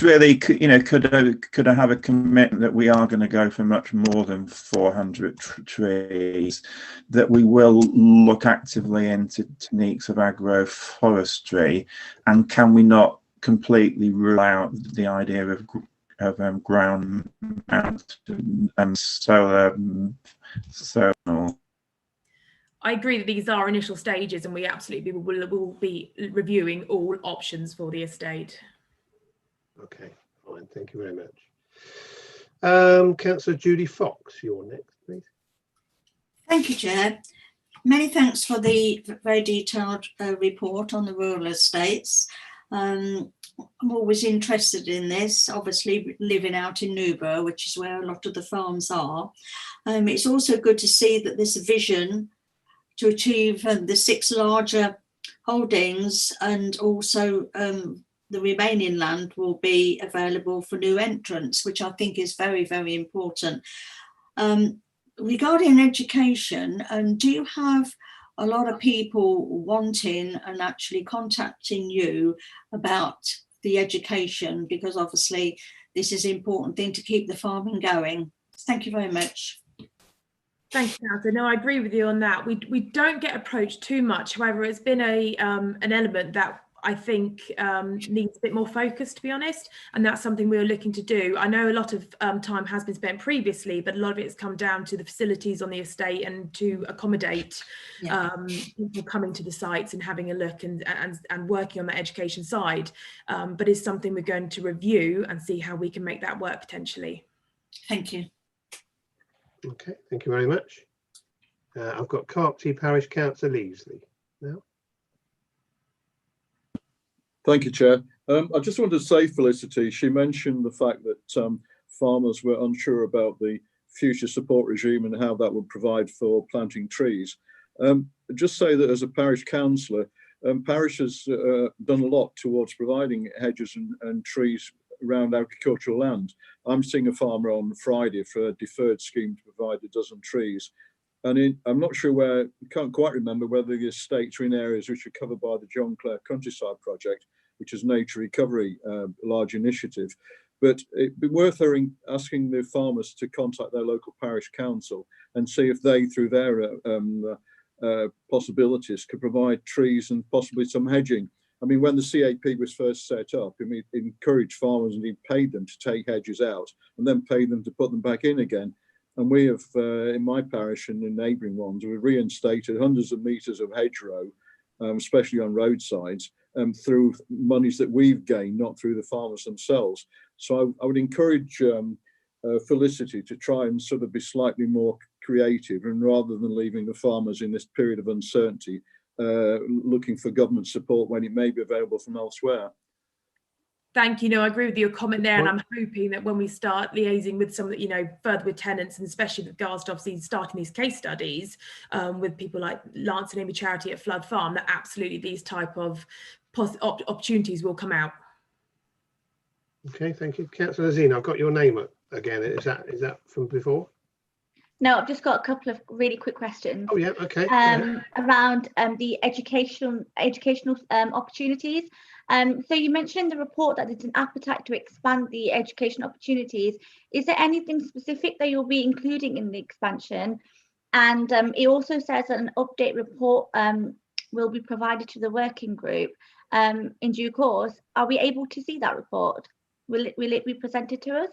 really, could I have a commitment that we are going to go for much more than 400 trees, that we will look actively into techniques of agroforestry, and can we not completely rule out the idea of ground mounted solar. I agree that these are initial stages, and we absolutely will be reviewing all options for the estate. Okay, fine. Thank you very much. Councillor Judy Fox, you're next, please. Thank you, Chair. Many thanks for the very detailed report on the rural estates. I'm always interested in this, obviously living out in Newborough, which is where a lot of the farms are. It's also good to see that there's a vision to achieve the 6 larger holdings, and also the remaining land will be available for new entrants, which I think is very, very important. Regarding education, do you have a lot of people wanting and actually contacting you about the education? Because obviously this is an important thing to keep the farming going. Thank you very much. Thank you, Councillor. No, I agree with you on that. We don't get approached too much. However, it's been an element that I think needs a bit more focus, to be honest, and that's something we were looking to do. I know a lot of time has been spent previously, but a lot of it's come down to the facilities on the estate and to accommodate people coming to the sites and having a look and working on that education side. But it's something we're going to review and see how we can make that work potentially. Thank you. Okay, thank you very much. I've got Carpsey Parish Councillor Leavesley now. Thank you, Chair. I just wanted to say, Felicity, she mentioned the fact that farmers were unsure about the future support regime and how that would provide for planting trees. Just say that as a parish councillor, parish has done a lot towards providing hedges and trees around agricultural land. I'm seeing a farmer on Friday for a deferred scheme to provide a dozen trees. And I'm not sure where, can't quite remember whether the estates are in areas which are covered by the John Clare Countryside Project, which is nature recovery, large initiative. But it'd be worth her asking the farmers to contact their local parish council and see if they, through their possibilities, could provide trees and possibly some hedging. I mean, when the CAP was first set up, it encouraged farmers and he paid them to take hedges out and then paid them to put them back in again. And we have, in my parish and in neighbouring ones, we've reinstated hundreds of metres of hedgerow, especially on roadsides, through monies that we've gained, not through the farmers themselves. So I would encourage Felicity to try and sort of be slightly more creative, and rather than leaving the farmers in this period of uncertainty, looking for government support when it may be available from elsewhere. Thank you. No, I agree with your comment there, and I'm hoping that when we start liaising with some, further with tenants, and especially with regards to obviously starting these case studies with people like Lance and Amy Charity at Flood Farm, that absolutely these type of opportunities will come out. Okay, thank you, Councillor Zena. I've got your name up again. Is that from before? No, I've just got a couple of really quick questions. Oh yeah, okay. Around the educational opportunities. So you mentioned in the report that there's an appetite to expand the education opportunities. Is there anything specific that you'll be including in the expansion? And it also says that an update report will be provided to the working group in due course. Are we able to see that report? Will it be presented to us?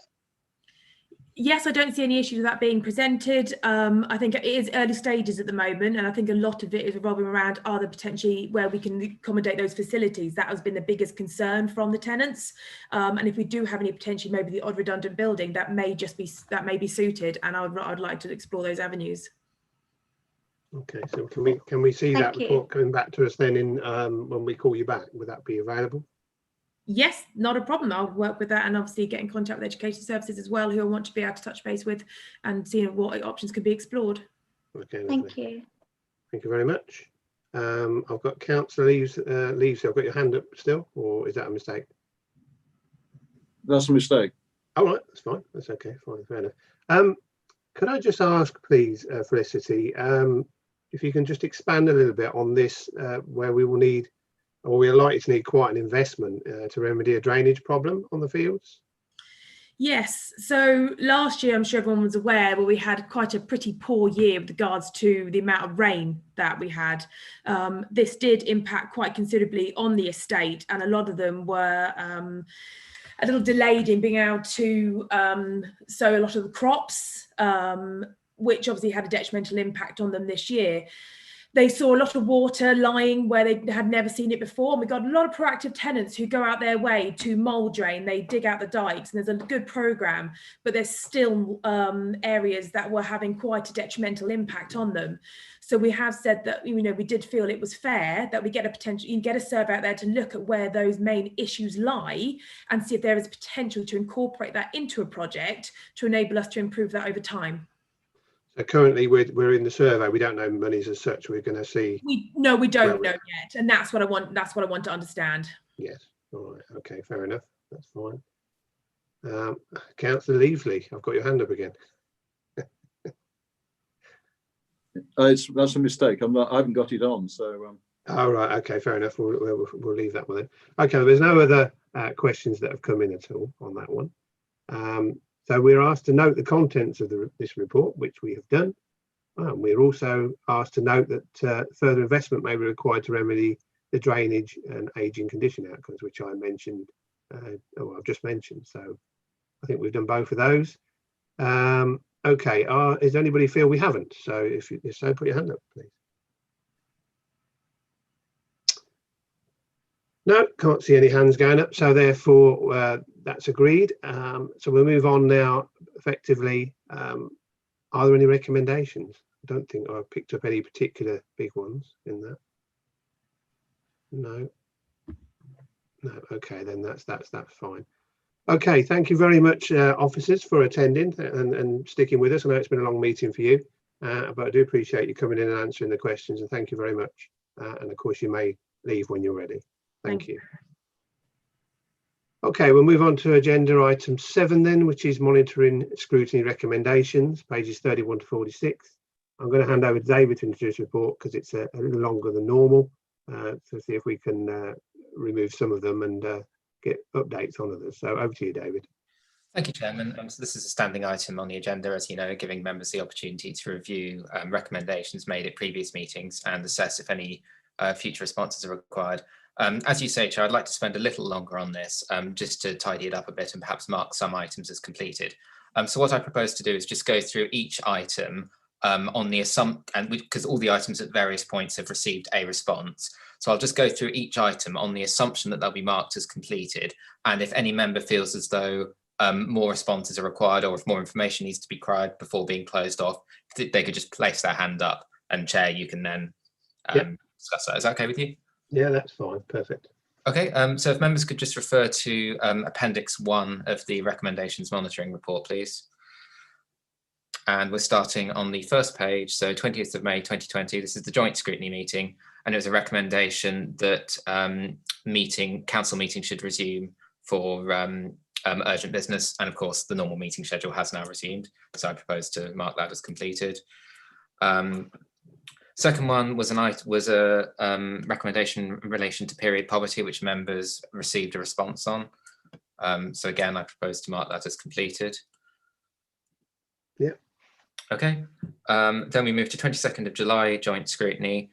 Yes, I don't see any issues with that being presented. I think it is early stages at the moment, and I think a lot of it is revolving around are there potentially where we can accommodate those facilities. That has been the biggest concern from the tenants. And if we do have any potentially maybe the odd redundant building, that may be suited, and I'd like to explore those avenues. Okay, so can we see that report coming back to us then in when we call you back? Would that be available? Yes, not a problem. I'll work with that and obviously get in contact with education services as well, who I want to be able to touch base with and see what options could be explored. Okay, thank you. Thank you very much. I've got Councillor Leaves. I've got your hand up still, or is that a mistake? That's a mistake. All right, that's fine. That's okay. Fine, fair enough. Could I just ask, please, Felicity, if you can just expand a little bit on this, where we will need, or we are likely to need quite an investment to remedy a drainage problem on the fields? Yes, so last year, I'm sure everyone was aware, but we had quite a pretty poor year with regards to the amount of rain that we had. This did impact quite considerably on the estate, and a lot of them were a little delayed in being able to sow a lot of the crops, which obviously had a detrimental impact on them this year. They saw a lot of water lying where they had never seen it before. And we got a lot of proactive tenants who go out their way to mould drain. They dig out the dikes, and there's a good programme, but there's still areas that were having quite a detrimental impact on them. So we have said that, we did feel it was fair that we get a survey out there to look at where those main issues lie and see if there is potential to incorporate that into a project to enable us to improve that over time. So currently we're in the survey. We don't know monies as such. We're going to see. We don't know yet, and that's what I want. That's what I want to understand. Yes. All right. Okay. Fair enough. That's fine. Councillor Leavesley, I've got your hand up again. That's a mistake. I haven't got it on. So. All right. Okay. Fair enough. We'll leave that one then. Okay. There's no other questions that have come in at all on that one. So we're asked to note the contents of this report, which we have done. We're also asked to note that further investment may be required to remedy the drainage and ageing condition outcomes, which I mentioned, I've just mentioned. So I think we've done both of those. Okay, does anybody feel we haven't? So if so, put your hand up, please. No, can't see any hands going up, so therefore that's agreed. So we'll move on now effectively. Are there any recommendations? don't think I picked up any particular big ones in that. No. Okay, then that's fine. Okay, thank you very much, officers, for attending and sticking with us. I know it's been a long meeting for you, but I do appreciate you coming in and answering the questions, and thank you very much. And of course, you may leave when you're ready. Thank you. Okay, we'll move on to agenda item 7 then, which is monitoring scrutiny recommendations, pages 31 to 46. I'm going to hand over to David to introduce the report because it's a little longer than normal, to see if we can remove some of them and get updates on others. So over to you, David. Thank you, Chairman. So this is a standing item on the agenda, as you know, giving members the opportunity to review recommendations made at previous meetings and assess if any future responses are required. As you say, Chair, I'd like to spend a little longer on this, just to tidy it up a bit and perhaps mark some items as completed. So what I propose to do is just go through each item on the assumption, and because all the items at various points have received a response. So I'll just go through each item on the assumption that they'll be marked as completed. And if any member feels as though more responses are required, or if more information needs to be required before being closed off, they could just place their hand up, and Chair, you can then discuss that. Is that okay with you? Yeah, that's fine. Perfect. Okay, so if members could just refer to Appendix 1 of the Recommendations Monitoring Report, please. And we're starting on the first page, so 20th of May 2020. This is the joint scrutiny meeting, and it was a recommendation that council meeting should resume for urgent business, and of course the normal meeting schedule has now resumed, so I propose to mark that as completed. Second one was a recommendation in relation to period poverty, which members received a response on. So again, I propose to mark that as completed. Yeah. Okay. Then we move to 22nd of July joint scrutiny,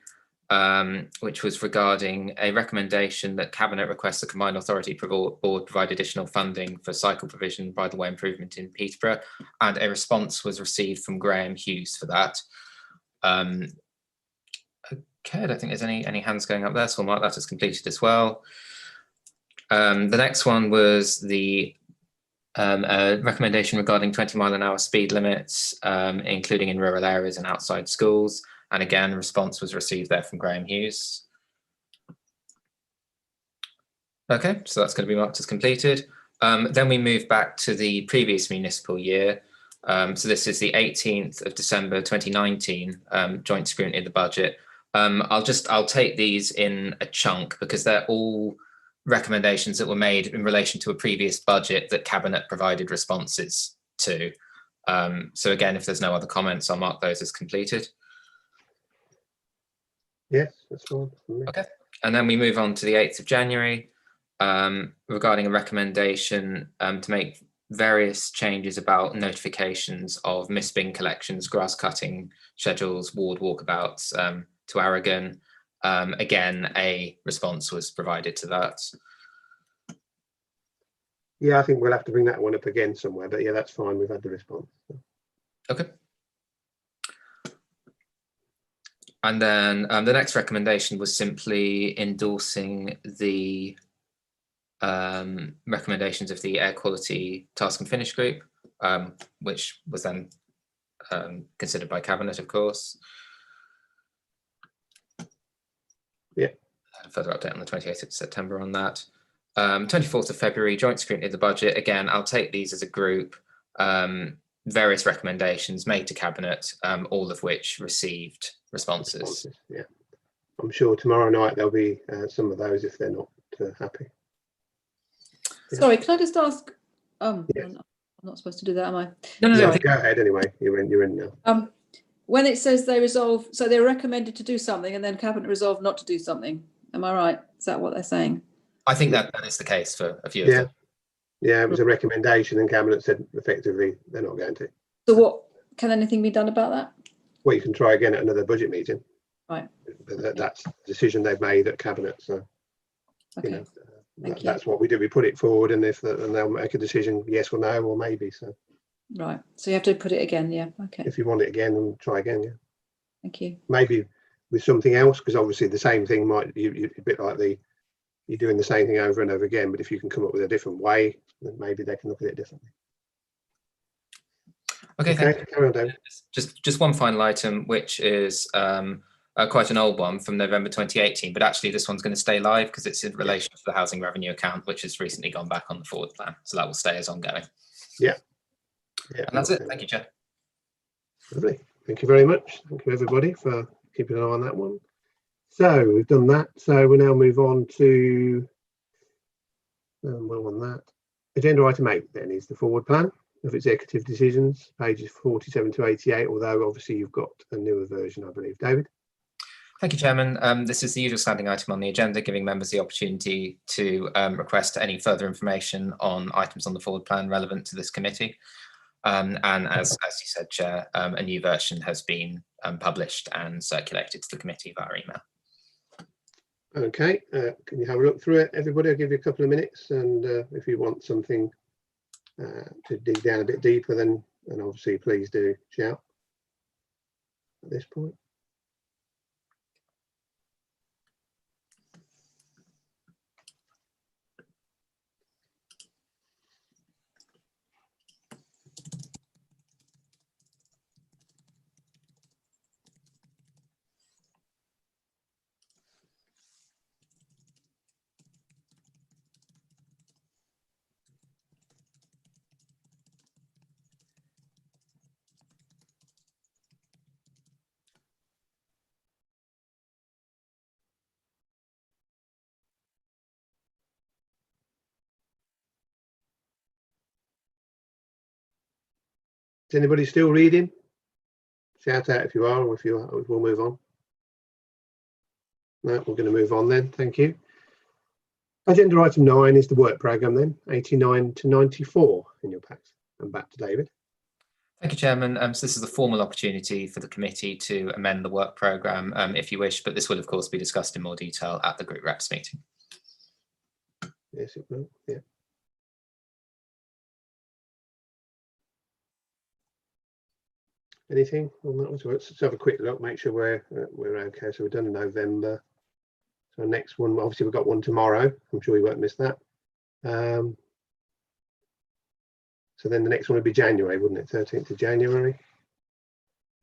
which was regarding a recommendation that Cabinet requests the Combined Authority Board provide additional funding for cycle provision by the way improvement in Peterborough, and a response was received from Graham Hughes for that. Okay, I don't think there's any hands going up there, so we'll mark that as completed as well. The next one was the recommendation regarding 20-mile-an-hour speed limits, including in rural areas and outside schools. And again, a response was received there from Graham Hughes. Okay, so that's going to be marked as completed. Then we move back to the previous municipal year. So this is the 18th of December 2019 joint scrutiny of the budget. I'll take these in a chunk because they're all recommendations that were made in relation to a previous budget that Cabinet provided responses to. So again, if there's no other comments, I'll mark those as completed. Yes, that's fine. Okay, and then we move on to the 8th of January regarding a recommendation to make various changes about notifications of missed bin collections, grass cutting schedules, ward walkabouts to Aragon. Again, a response was provided to that. Yeah, I think we'll have to bring that one up again somewhere, but yeah, that's fine. We've had the response. Okay. And then the next recommendation was simply endorsing the recommendations of the Air Quality Task and Finish Group, which was then considered by Cabinet, of course. Yeah. Further update on the 28th of September on that. 24th of February, joint scrutiny of the budget. Again, I'll take these as a group. Various recommendations made to Cabinet, all of which received responses. Yeah. I'm sure tomorrow night there'll be some of those if they're not happy. Yeah. Sorry, can I just ask? Yes. I'm not supposed to do that, am I? No, go ahead anyway. You're in now. When it says they resolve, so they're recommended to do something and then Cabinet resolved not to do something. Am I right? Is that what they're saying? I think that is the case for a few of them. Yeah, it was a recommendation and Cabinet said effectively they're not going to. So what, can anything be done about that? Well, you can try again at another budget meeting. Right. But that's the decision they've made at Cabinet. So, okay. That's what we do. We put it forward and and they'll make a decision, yes or no, or maybe. So. Right. So you have to put it again. Yeah. Okay. If you want it again, and try again. Yeah. Thank you. Maybe with something else, because obviously the same thing might, you a bit like you're doing the same thing over and over again, but if you can come up with a different way, then maybe they can look at it differently. Okay, thank you. Carry on, David. Just one final item, which is quite an old one from November 2018, but actually this one's going to stay live because it's in relation to the housing revenue account, which has recently gone back on the forward plan. So that will stay as ongoing. Yeah. And that's it. Thank you, Chair. Lovely. Thank you very much. Thank you, everybody, for keeping an eye on that one. So we've done that. So we'll now move on to well on that. Agenda item 8 then is the forward plan of executive decisions, pages 47 to 88, although obviously you've got a newer version, I believe. David? Thank you, Chairman. This is the usual standing item on the agenda, giving members the opportunity to request any further information on items on the forward plan relevant to this committee. And as you said, Chair, a new version has been published and circulated to the committee via email. Okay, can you have a look through it, everybody? I'll give you a couple of minutes, and if you want something to dig down a bit deeper, then obviously please do shout at this point. Is anybody still reading? Shout out if you are, or if you are, we'll move on. No, we're going to move on then. Thank you. Agenda item 9 is the work programme then, 89 to 94 in your packs. And back to David. Thank you, Chairman. So this is a formal opportunity for the committee to amend the work programme if you wish, but this will of course be discussed in more detail at the group reps meeting. Yes, it will. Yeah. Anything on that one? So let's have a quick look, make sure we're okay. So we've done November. So next one, obviously we've got one tomorrow. I'm sure we won't miss that. So then the next one would be January, wouldn't it? 13th of January.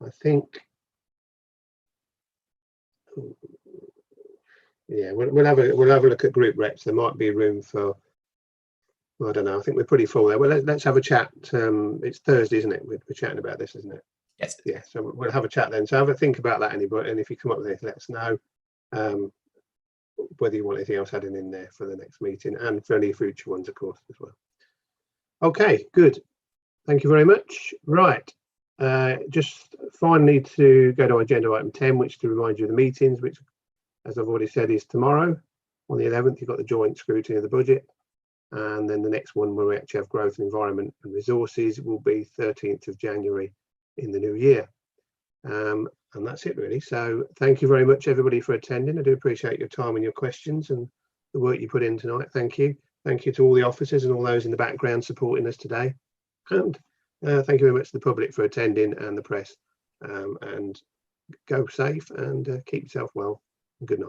I think. Yeah, we'll have a look at group reps. There might be room for. I don't know. I think we're pretty full there. Well, let's have a chat. It's Thursday, isn't it? We're chatting about this, isn't it? Yes. Yeah. So we'll have a chat then. So have a think about that, anybody, and if you come up with anything, let us know. Whether you want anything else added in there for the next meeting and for any future ones, of course, as well. Okay, good. Thank you very much. Right. Just finally to go to agenda item 10, which to remind you of the meetings, which, as I've already said, is tomorrow on the 11th. You've got the joint scrutiny of the budget. And then the next one where we actually have growth and environment and resources will be 13th of January in the new year. And that's it really. So thank you very much everybody for attending. I do appreciate your time and your questions and the work you put in tonight. Thank you. Thank you to all the officers and all those in the background supporting us today. And thank you very much to the public for attending and the press. And go safe and keep yourself well. Good night.